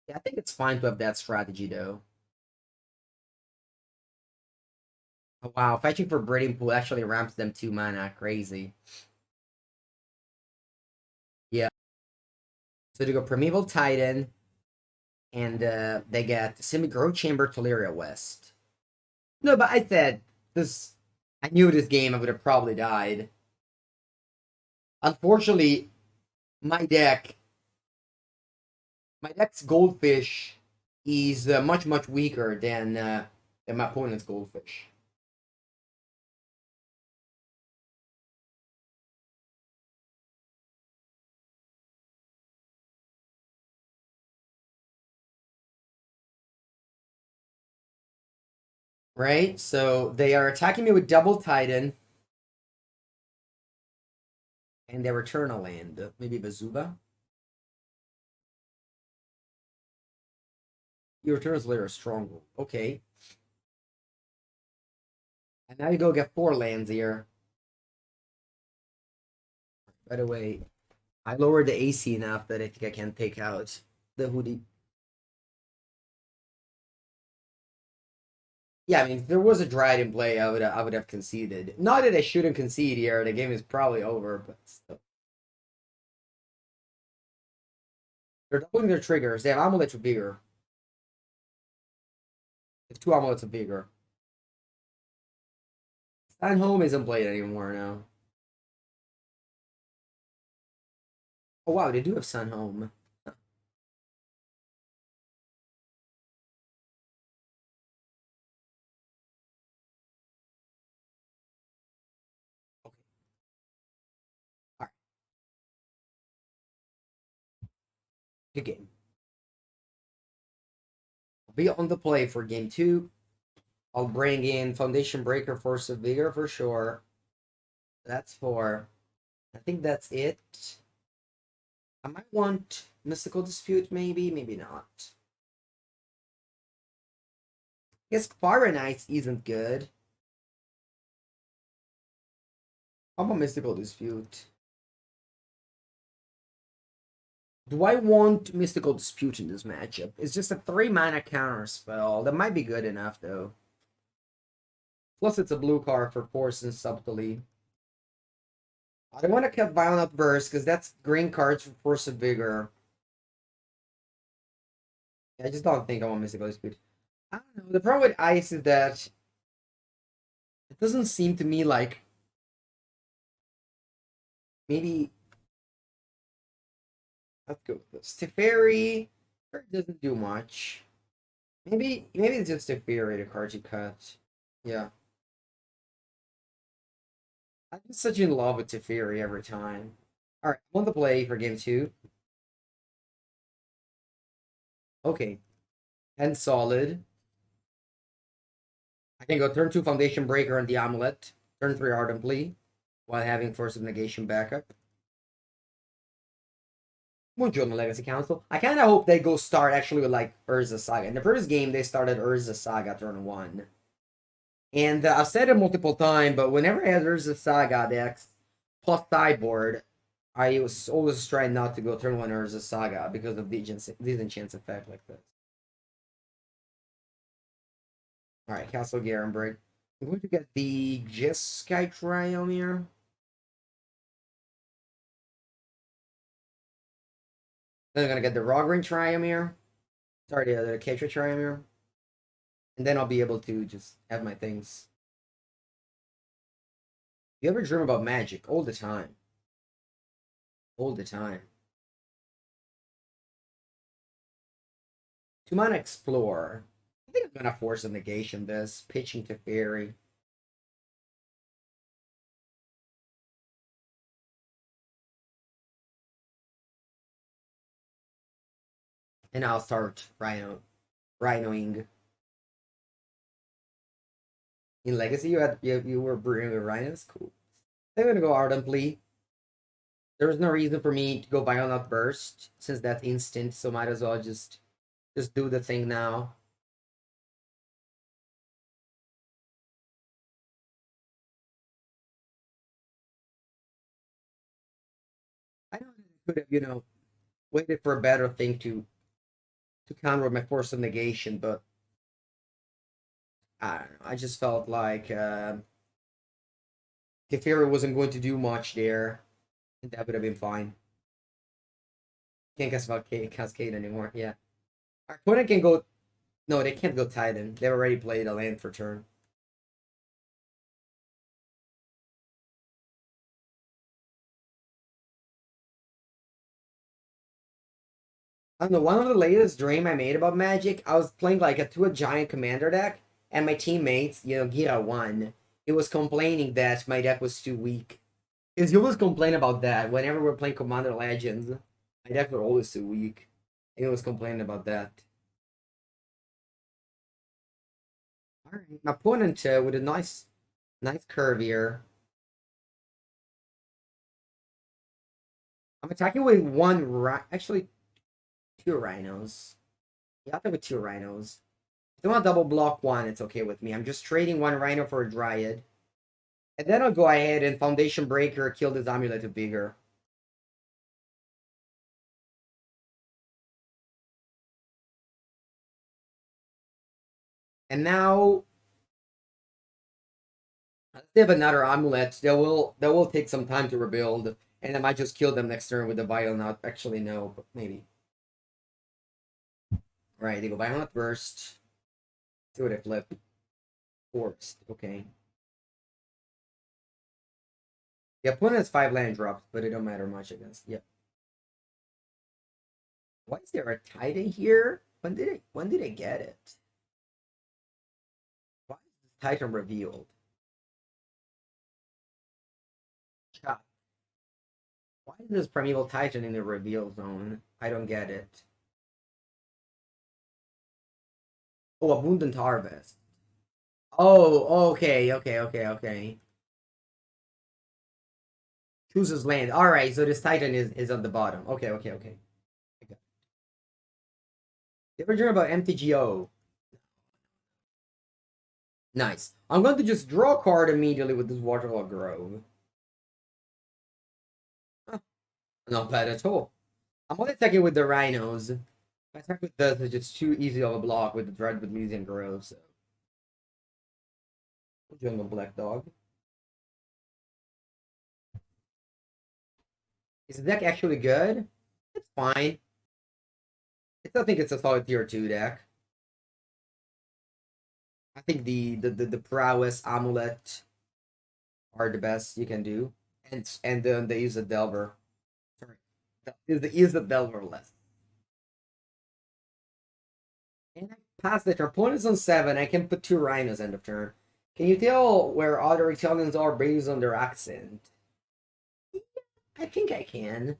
Yeah, I think it's fine to have that strategy though. Oh, wow, fetching for Breeding Pool actually ramps them 2 mana. Crazy. Yeah. So they go Primeval Titan, and they get Semi-Grow Chamber Teleria West. No, but I said this. I knew this game I would have probably died. Unfortunately, my deck, my deck's Goldfish is much weaker than my opponent's Goldfish. Right? So they are attacking me with Double Titan, and they return a land. Maybe Bazuba? Your returns later Stronghold. Okay. And now you go get 4 lands here. By the way, I lowered the AC enough that I think I can take out the hoodie. Yeah, I mean, if there was a Dryad in play, I would have conceded. Not that I shouldn't concede here. The game is probably over, but still. They're doubling their triggers. They have Amulets of Vigor. They have 2 Amulets of Vigor. Home isn't played anymore now. Oh wow, they do have Home. Okay. All right. Good game. I'll be on the play for game 2. I'll bring in Foundation Breaker, Force of Vigor for sure. That's 4. I think that's it. I might want Mystical Dispute, maybe, maybe not. I guess Fire Knights isn't good. How about Mystical Dispute? Do I want Mystical Dispute in this matchup? It's just a 3-mana counter spell. That might be good enough, though. Plus, it's a blue card for forcing subtly. I don't want to cut Violent Outburst, because that's green cards for Force of Vigor. I just don't think I want Mystical Dispute. I don't know. The problem with Ice is that it doesn't seem to me like maybe. Let's go with this. Teferi doesn't do much. Maybe it's just Teferi, the card you cut. Yeah. I'm just such in love with Teferi every time. Alright, I'm on the play for game 2. Okay. And solid. I can go turn 2 Foundation Breaker on the Amulet. Turn 3 Ardently. While having Force of Negation backup. Buongiorno, Legacy Council. I kind of hope they go start actually with like Urza Saga. In the first game, they started Urza Saga turn 1. And I've said it multiple times, but whenever I had Urza Saga decks plus sideboard, I was always trying not to go turn 1 Urza Saga because of the disenchant effect like this. Alright, Castle Garenberg. I'm going to get the Jeskai Triome here. Then I'm gonna get the Rogrin Triome. Sorry, the Ketra Triome. And then I'll be able to just have my things. You ever dream about magic? All the time. All the time. 2-mana Explore. I think I'm gonna force a negation this. Pitching to Fairy. And I'll start Rhinoing. In Legacy, you were brewing with Rhinos? Cool. I'm gonna go Ardently. There was no reason for me to go Violent Burst, since that's instant, so might as well just do the thing now. I know I could have, waited for a better thing to counter my Force of Negation, but I don't know. I just felt like Teferi wasn't going to do much there, and that would have been fine. Can't guess about Cascade anymore. Yeah, our opponent can go. No, they can't go Titan. They've already played a land for turn. I don't know. One of the latest dream I made about Magic, I was playing like a giant commander deck, and my teammates, Gira won. He was complaining that my deck was too weak. Because he always complain about that whenever we're playing Commander Legends. My deck were always too weak. And he was complaining about that. Alright, my opponent with a nice curve here. I'm attacking with actually 2 Rhinos. Yeah, I'll play with 2 Rhinos. If they want to double block 1, it's okay with me. I'm just trading 1 Rhino for a Dryad. And then I'll go ahead and Foundation Breaker, kill this Amulet of Vigor. And now they have another Amulet. That will take some time to rebuild. And I might just kill them next turn with the Violent. Actually, no, but maybe. Right, they go Violent Burst. See what I flip. Forced. Okay. The opponent has 5 land drops, but it don't matter much, I guess. Yep. Why is there a Titan here? When did I get it? Why is this Titan revealed? Chat. Why is this Primeval Titan in the reveal zone? I don't get it. Oh, Abundant Harvest. Oh, okay. Chooses land. Alright, so this Titan is on the bottom. Okay. You ever heard about MTGO? Nice. I'm going to just draw a card immediately with this Waterlog Grove. Huh. Not bad at all. I'm only attacking with the Rhinos. If I attack with this, it's just too easy of a block with the Dread with Museum Grove, so. Jungle Black Dog. Is the deck actually good? It's fine. I still think it's a solid tier 2 deck. I think the prowess amulet are the best you can do. And then they use a Delver. Sorry. They use the Delver less. And I pass the turn. Opponent's on 7. I can put 2 Rhinos end of turn. Can you tell where other Italians are based on their accent? I think I can.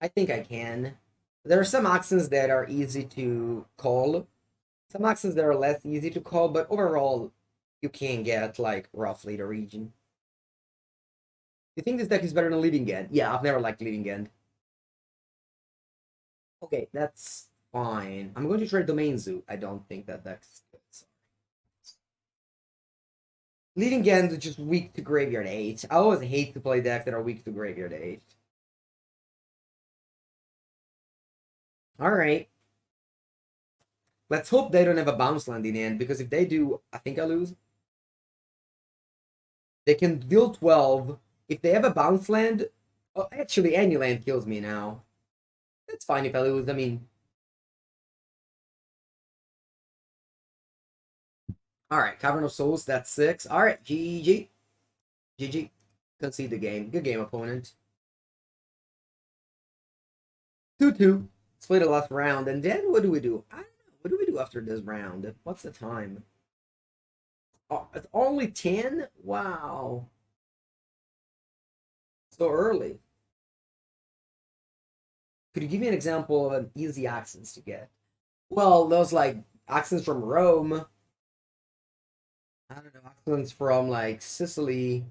I think I can. There are some accents that are easy to call. Some accents that are less easy to call, but overall, you can get like roughly the region. You think this deck is better than Leading End? Yeah, I've never liked Leading End. Okay, that's fine. I'm going to try Domain Zoo. I don't think that deck's good. Leading End is just weak to Graveyard 8. I always hate to play decks that are weak to Graveyard 8. Alright. Let's hope they don't have a bounce land in the end, because if they do, I think I lose. They can deal 12. If they have a bounce land, oh, actually, any land kills me now. That's fine if I lose. I mean, all right, Cavern of Souls. That's 6. All right, GG, GG. Concede the game. Good game, opponent. 2-2. Split the last round, and then what do we do? I don't know. What do we do after this round? What's the time? Oh, it's only 10. Wow, so early. Could you give me an example of an easy accents to get? Well, those like accents from Rome. I don't know, accents from like Sicily.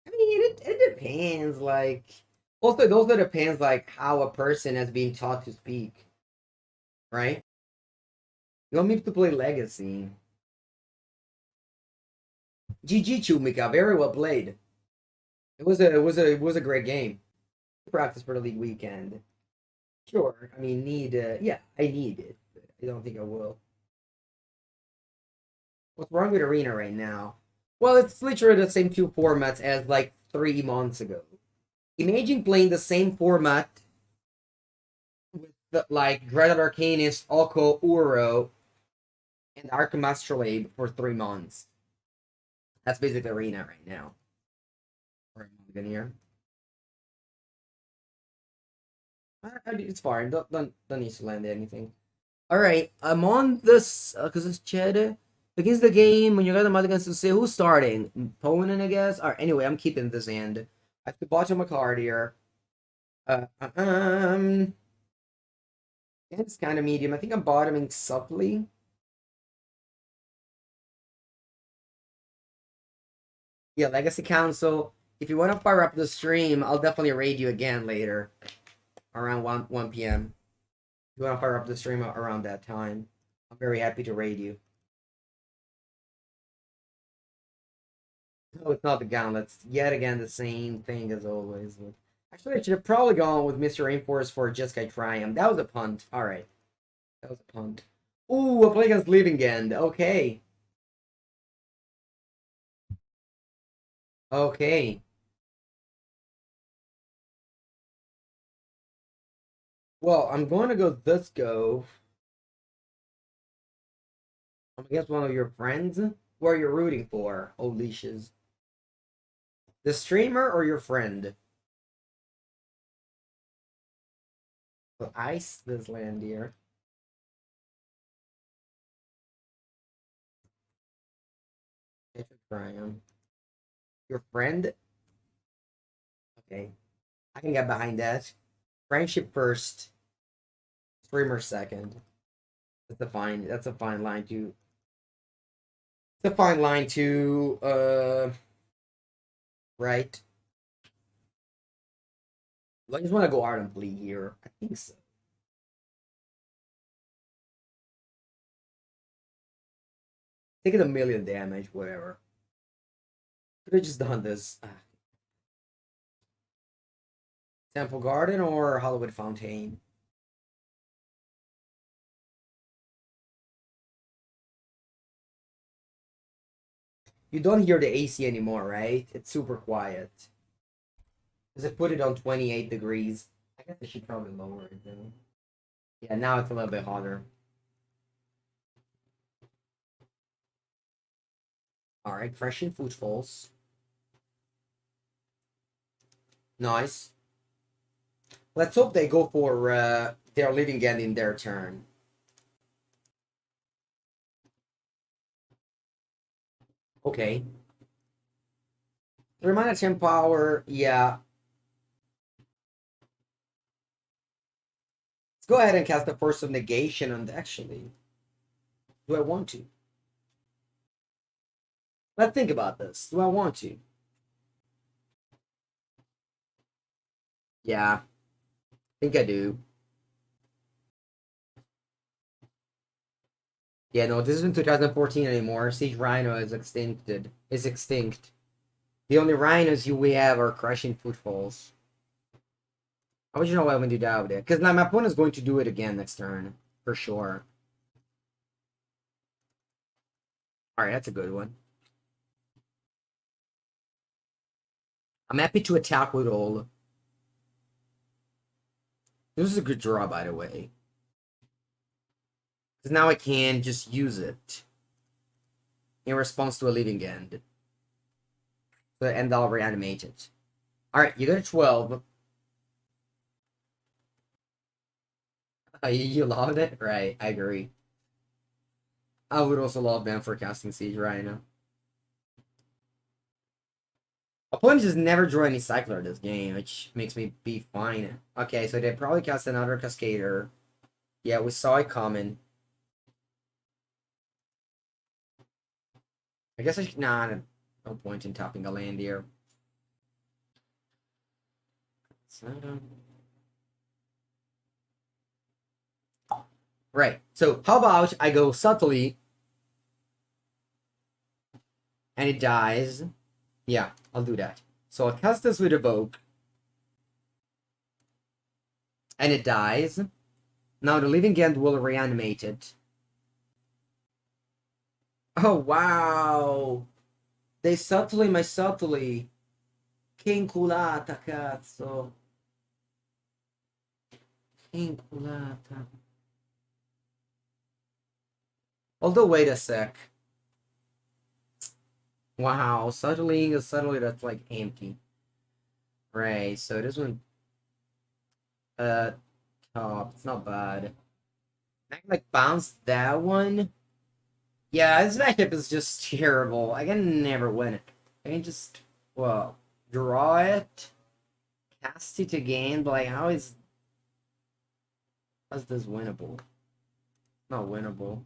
I mean, it depends. Like, also, it also depends like how a person has been taught to speak, right? You want me to play Legacy? GG Chumika, very well played. It was a great game. Practice for the league weekend. Sure, I mean, yeah, I need it. But I don't think I will. What's wrong with Arena right now? Well, it's literally the same two formats as like 3 months ago. Imagine playing the same format with like Dreaded Arcanist, Oko, Uro, and Arkham Astrolabe for 3 months. That's basically Arena right now. Or here. It's fine. Don't need to land anything. All right, I'm on this because it's Chad begins the game when you got the mulligans to say who's starting. Opponent, I guess. All right. Anyway, I'm keeping this hand. I have to bottom a card here. Uh, uh, um, it's kind of medium. I think I'm bottoming subtly. Yeah, Legacy Council. If you want to fire up the stream, I'll definitely raid you again later, around 1 p.m. If you want to fire up the stream around that time, I'm very happy to raid you. No, it's not the Gauntlets. Yet again, the same thing as always. Actually, I should have probably gone with Mr. Rainforest for Jeskai Triumph. That was a punt. All right. That was a punt. Ooh, a play against Living End. Okay. Okay. Well, I'm going to go this go. I'm against one of your friends. Who are you rooting for? Oh, leashes. The streamer or your friend? Well, ice this land here. Triumph. Your friend? Okay. I can get behind that. Friendship first. Streamer second. That's a fine line to it's a fine line to right. I just want to go Ardent Bleed here. I think so. Take it a million damage, whatever. Could have just done this. Temple Garden or Hollywood Fountain? You don't hear the AC anymore, right? It's super quiet. Because I put it on 28 degrees. I guess I should probably lower it then. Yeah, now it's a little bit hotter. Alright, crushing footfalls. Nice. Let's hope they go for their living end in their turn. Okay. 3 mana 10 power, yeah. Let's go ahead and cast the Force of Negation on actually. Do I want to? Let's think about this. Do I want to? Yeah. I think I do. Yeah, no, this isn't 2014 anymore. Siege Rhino is extincted. Is extinct. The only rhinos we have are crushing footfalls. How would you know why I would do that with it? Because now my opponent's going to do it again next turn. For sure. Alright, that's a good one. I'm happy to attack with all. This is a good draw, by the way. Because now I can just use it. In response to a living end. And I'll reanimate it. Alright, you got a 12. You loved it? Right, I agree. I would also love them for casting Siege Rhino. Opponent just never drew any Cycler this game, which makes me be fine. Okay, so they probably cast another Cascader. Yeah, we saw it coming. I guess I should... Nah, no point in tapping a land here. Right, so how about I go subtly and it dies. Yeah, I'll do that. So I'll cast this with Evoke. And it dies. Now the Living End will reanimate it. Oh, wow! They subtly, my subtly. Che inculata, cazzo. Che inculata. Although, wait a sec. Wow, subtly is subtly that's like empty. Right, so this one top, it's not bad. I can like bounce that one. Yeah, this matchup is just terrible. I can never win it. I can just well draw it, cast it again, but like how's this winnable? Not winnable.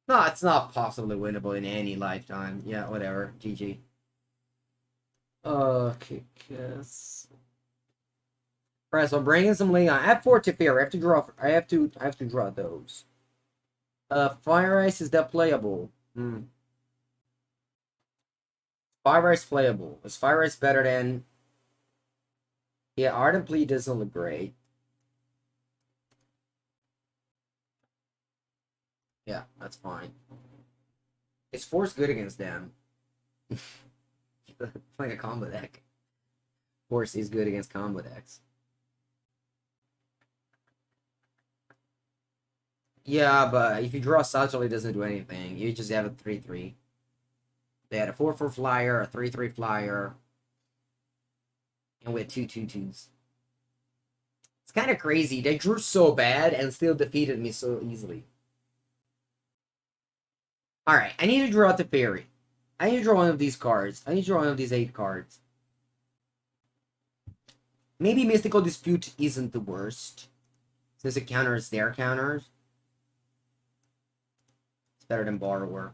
No, it's not possibly winnable in any lifetime. Yeah, whatever. GG. Okay, yes. Alright, so I'm bringing some Leon. I have 4 Teferi. I have to draw. I have to draw those. Fire Ice, is that playable? Fire Ice playable. Is Fire Ice better than? Yeah, Ardent Plea doesn't look great. Yeah, that's fine. Is Force good against them? Like a combo deck. Force is good against combo decks. Yeah, but if you draw Satchel, it doesn't do anything. You just have a 3/3. They had a 4/4 flyer, a 3/3 flyer, and we had 2/2/2s. It's kind of crazy. They drew so bad and still defeated me so easily. Alright, I need to draw out the fairy. I need to draw one of these cards. I need to draw one of these 8 cards. Maybe Mystical Dispute isn't the worst, since it counters their counters. It's better than Borrower.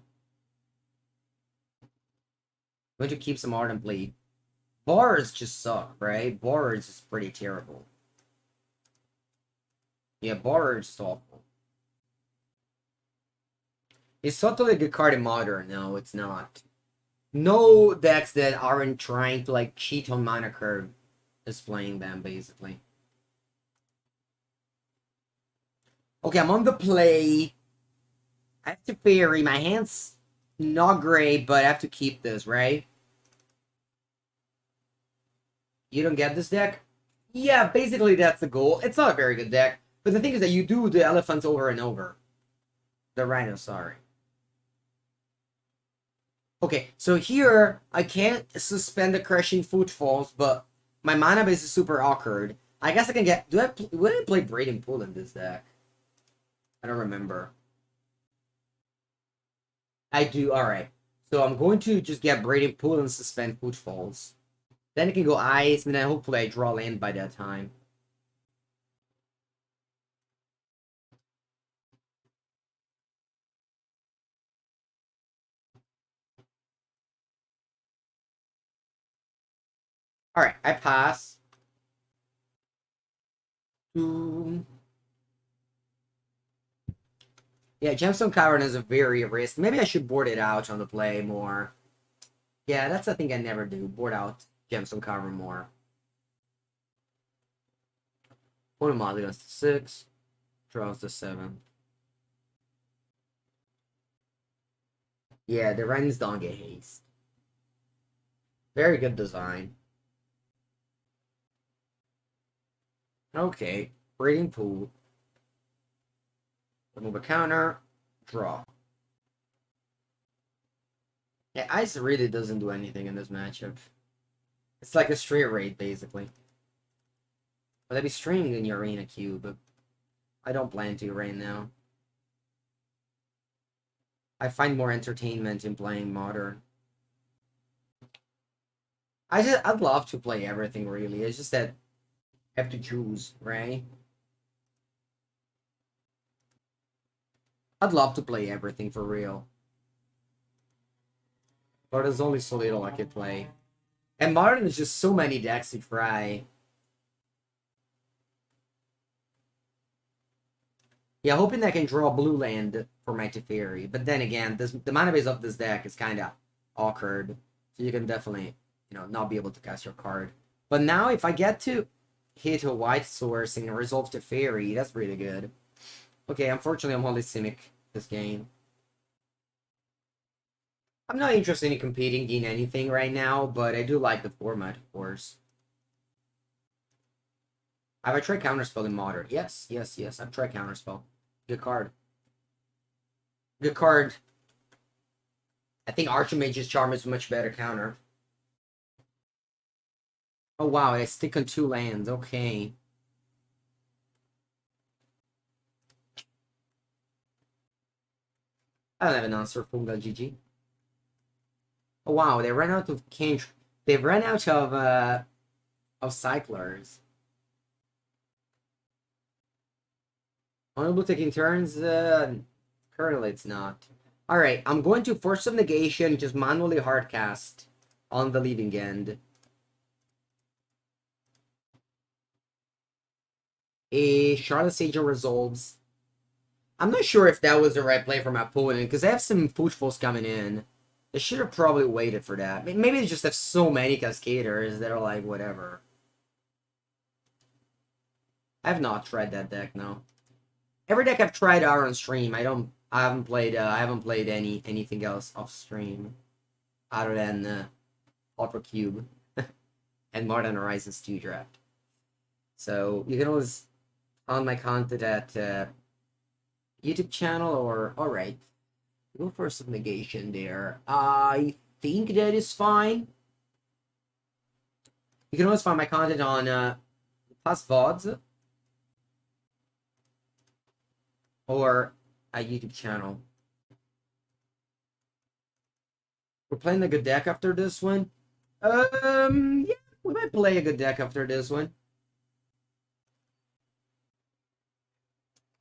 I'm going to keep some Ardent Bleed. Bars just suck, right? Bars is pretty terrible. Yeah, Bar is just awful. It's totally a good card in Modern. No, it's not. No decks that aren't trying to like cheat on mana curve is playing them basically. Okay, I'm on the play. I have to fairy. My hand's not great, but I have to keep this, right? You don't get this deck? Yeah, basically that's the goal. It's not a very good deck, but the thing is that you do the elephants over and over. The Rhinos, sorry. Okay, so here I can't suspend the crushing footfalls, but my mana base is super awkward. I guess I can get. Would I play Braiding Pool in this deck? I don't remember. I do. All right. So I'm going to just get Braiding Pool and suspend footfalls. Then it can go ice, and then hopefully I draw land by that time. All right, I pass. Ooh. Yeah, Gemstone Caverns is a very risk. Maybe I should board it out on the play more. Yeah, that's the thing I never do. Board out Gemstone Cavern more. One mod goes to 6. Draws to 7. Yeah, the Rhinos don't get haste. Very good design. Okay, Braiding Pool. Remove a counter. Draw. Yeah, ice really doesn't do anything in this matchup. It's like a straight raid, basically. But I'd be streaming in your arena queue, but I don't plan to right now. I find more entertainment in playing Modern. I'd love to play everything, really. It's just that I have to choose, right? I'd love to play everything for real. But there's only so little I can play. And Modern is just so many decks to try. Yeah, hoping I can draw blue land for my Teferi. But then again, the mana base of this deck is kind of awkward. So you can definitely, not be able to cast your card. But now if I get to hit a white source and resolve Teferi, that's really good. Okay, unfortunately I'm only Simic this game. I'm not interested in competing in anything right now, but I do like the format, of course. Have I tried Counterspell in Modern? Yes. I've tried Counterspell. Good card. Good card. I think Archmage's Charm is a much better counter. Oh wow, I stick on 2 lands. Okay. I don't have an answer, Funga GG. Oh wow, they ran out of They ran out of cyclers. Honorable taking turns. Currently, it's not. All right, I'm going to Force of Negation, just manually hardcast on the leading end. A Charlotte Sage resolves. I'm not sure if that was the right play for my opponent because I have some footfalls coming in. They should have probably waited for that. Maybe they just have so many Cascaders that are like whatever. I have not tried that deck, no. Every deck I've tried are on stream. I haven't played anything else off stream other than Opera Cube and Modern Horizons 2 draft. So you can always find my content at YouTube channel or alright. Go for some negation there. I think that is fine. You can always find my content on Plus VODs or a YouTube channel. We're playing a good deck after this one. Yeah, we might play a good deck after this one.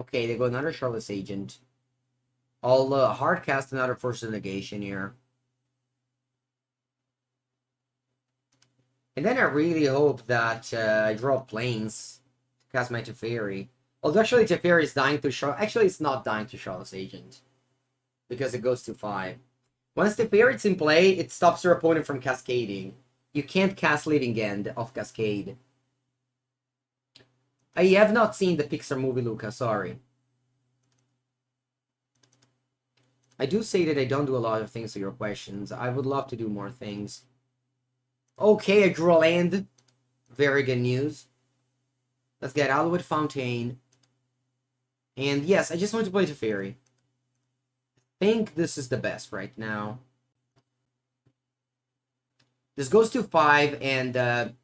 Okay, they go another Charlotte's Agent. I'll hardcast another Force of Negation here. And then I really hope that I draw planes to cast my Teferi. Although actually Teferi is dying to Charlotte. Actually, it's not dying to Charlotte's Agent. Because it goes to 5. Once the Fairy's in play, it stops your opponent from cascading. You can't cast Living End off Cascade. I have not seen the Pixar movie, Luca, sorry. I do say that I don't do a lot of things to your questions. I would love to do more things. Okay, I drew a land. Very good news. Let's get Alouette Fontaine. And yes, I just want to play the Fairy. I think this is the best right now. This goes to 5, and I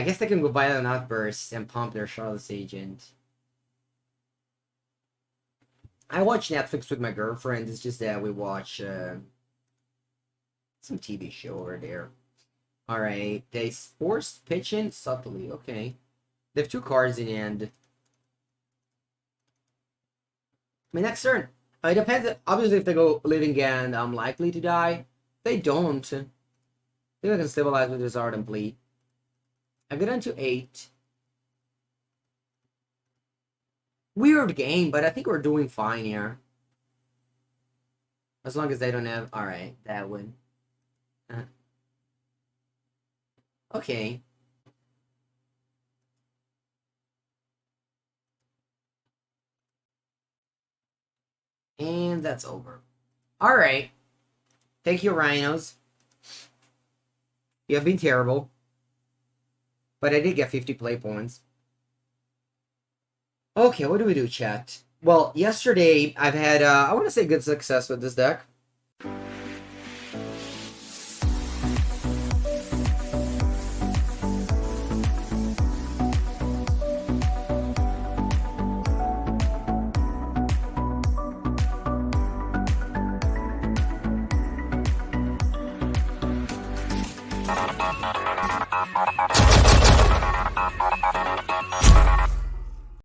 guess they can go Violent Outburst and pump their Charlotte's Agent. I watch Netflix with my girlfriend. It's just that we watch some TV show over there. Alright, they forced pitch in subtly. Okay. They have 2 cards in hand. My next turn. It depends. Obviously, if they go Living End, I'm likely to die. If they don't, I think I can stabilize with this Ardent Plea. I get into 8. Weird game, but I think we're doing fine here. As long as they don't have... Alright, that one. Okay. And that's over. Alright. Thank you, Rhinos. You have been terrible. But I did get 50 play points. Okay, what do we do, chat? Well, yesterday I've had, I want to say good success with this deck.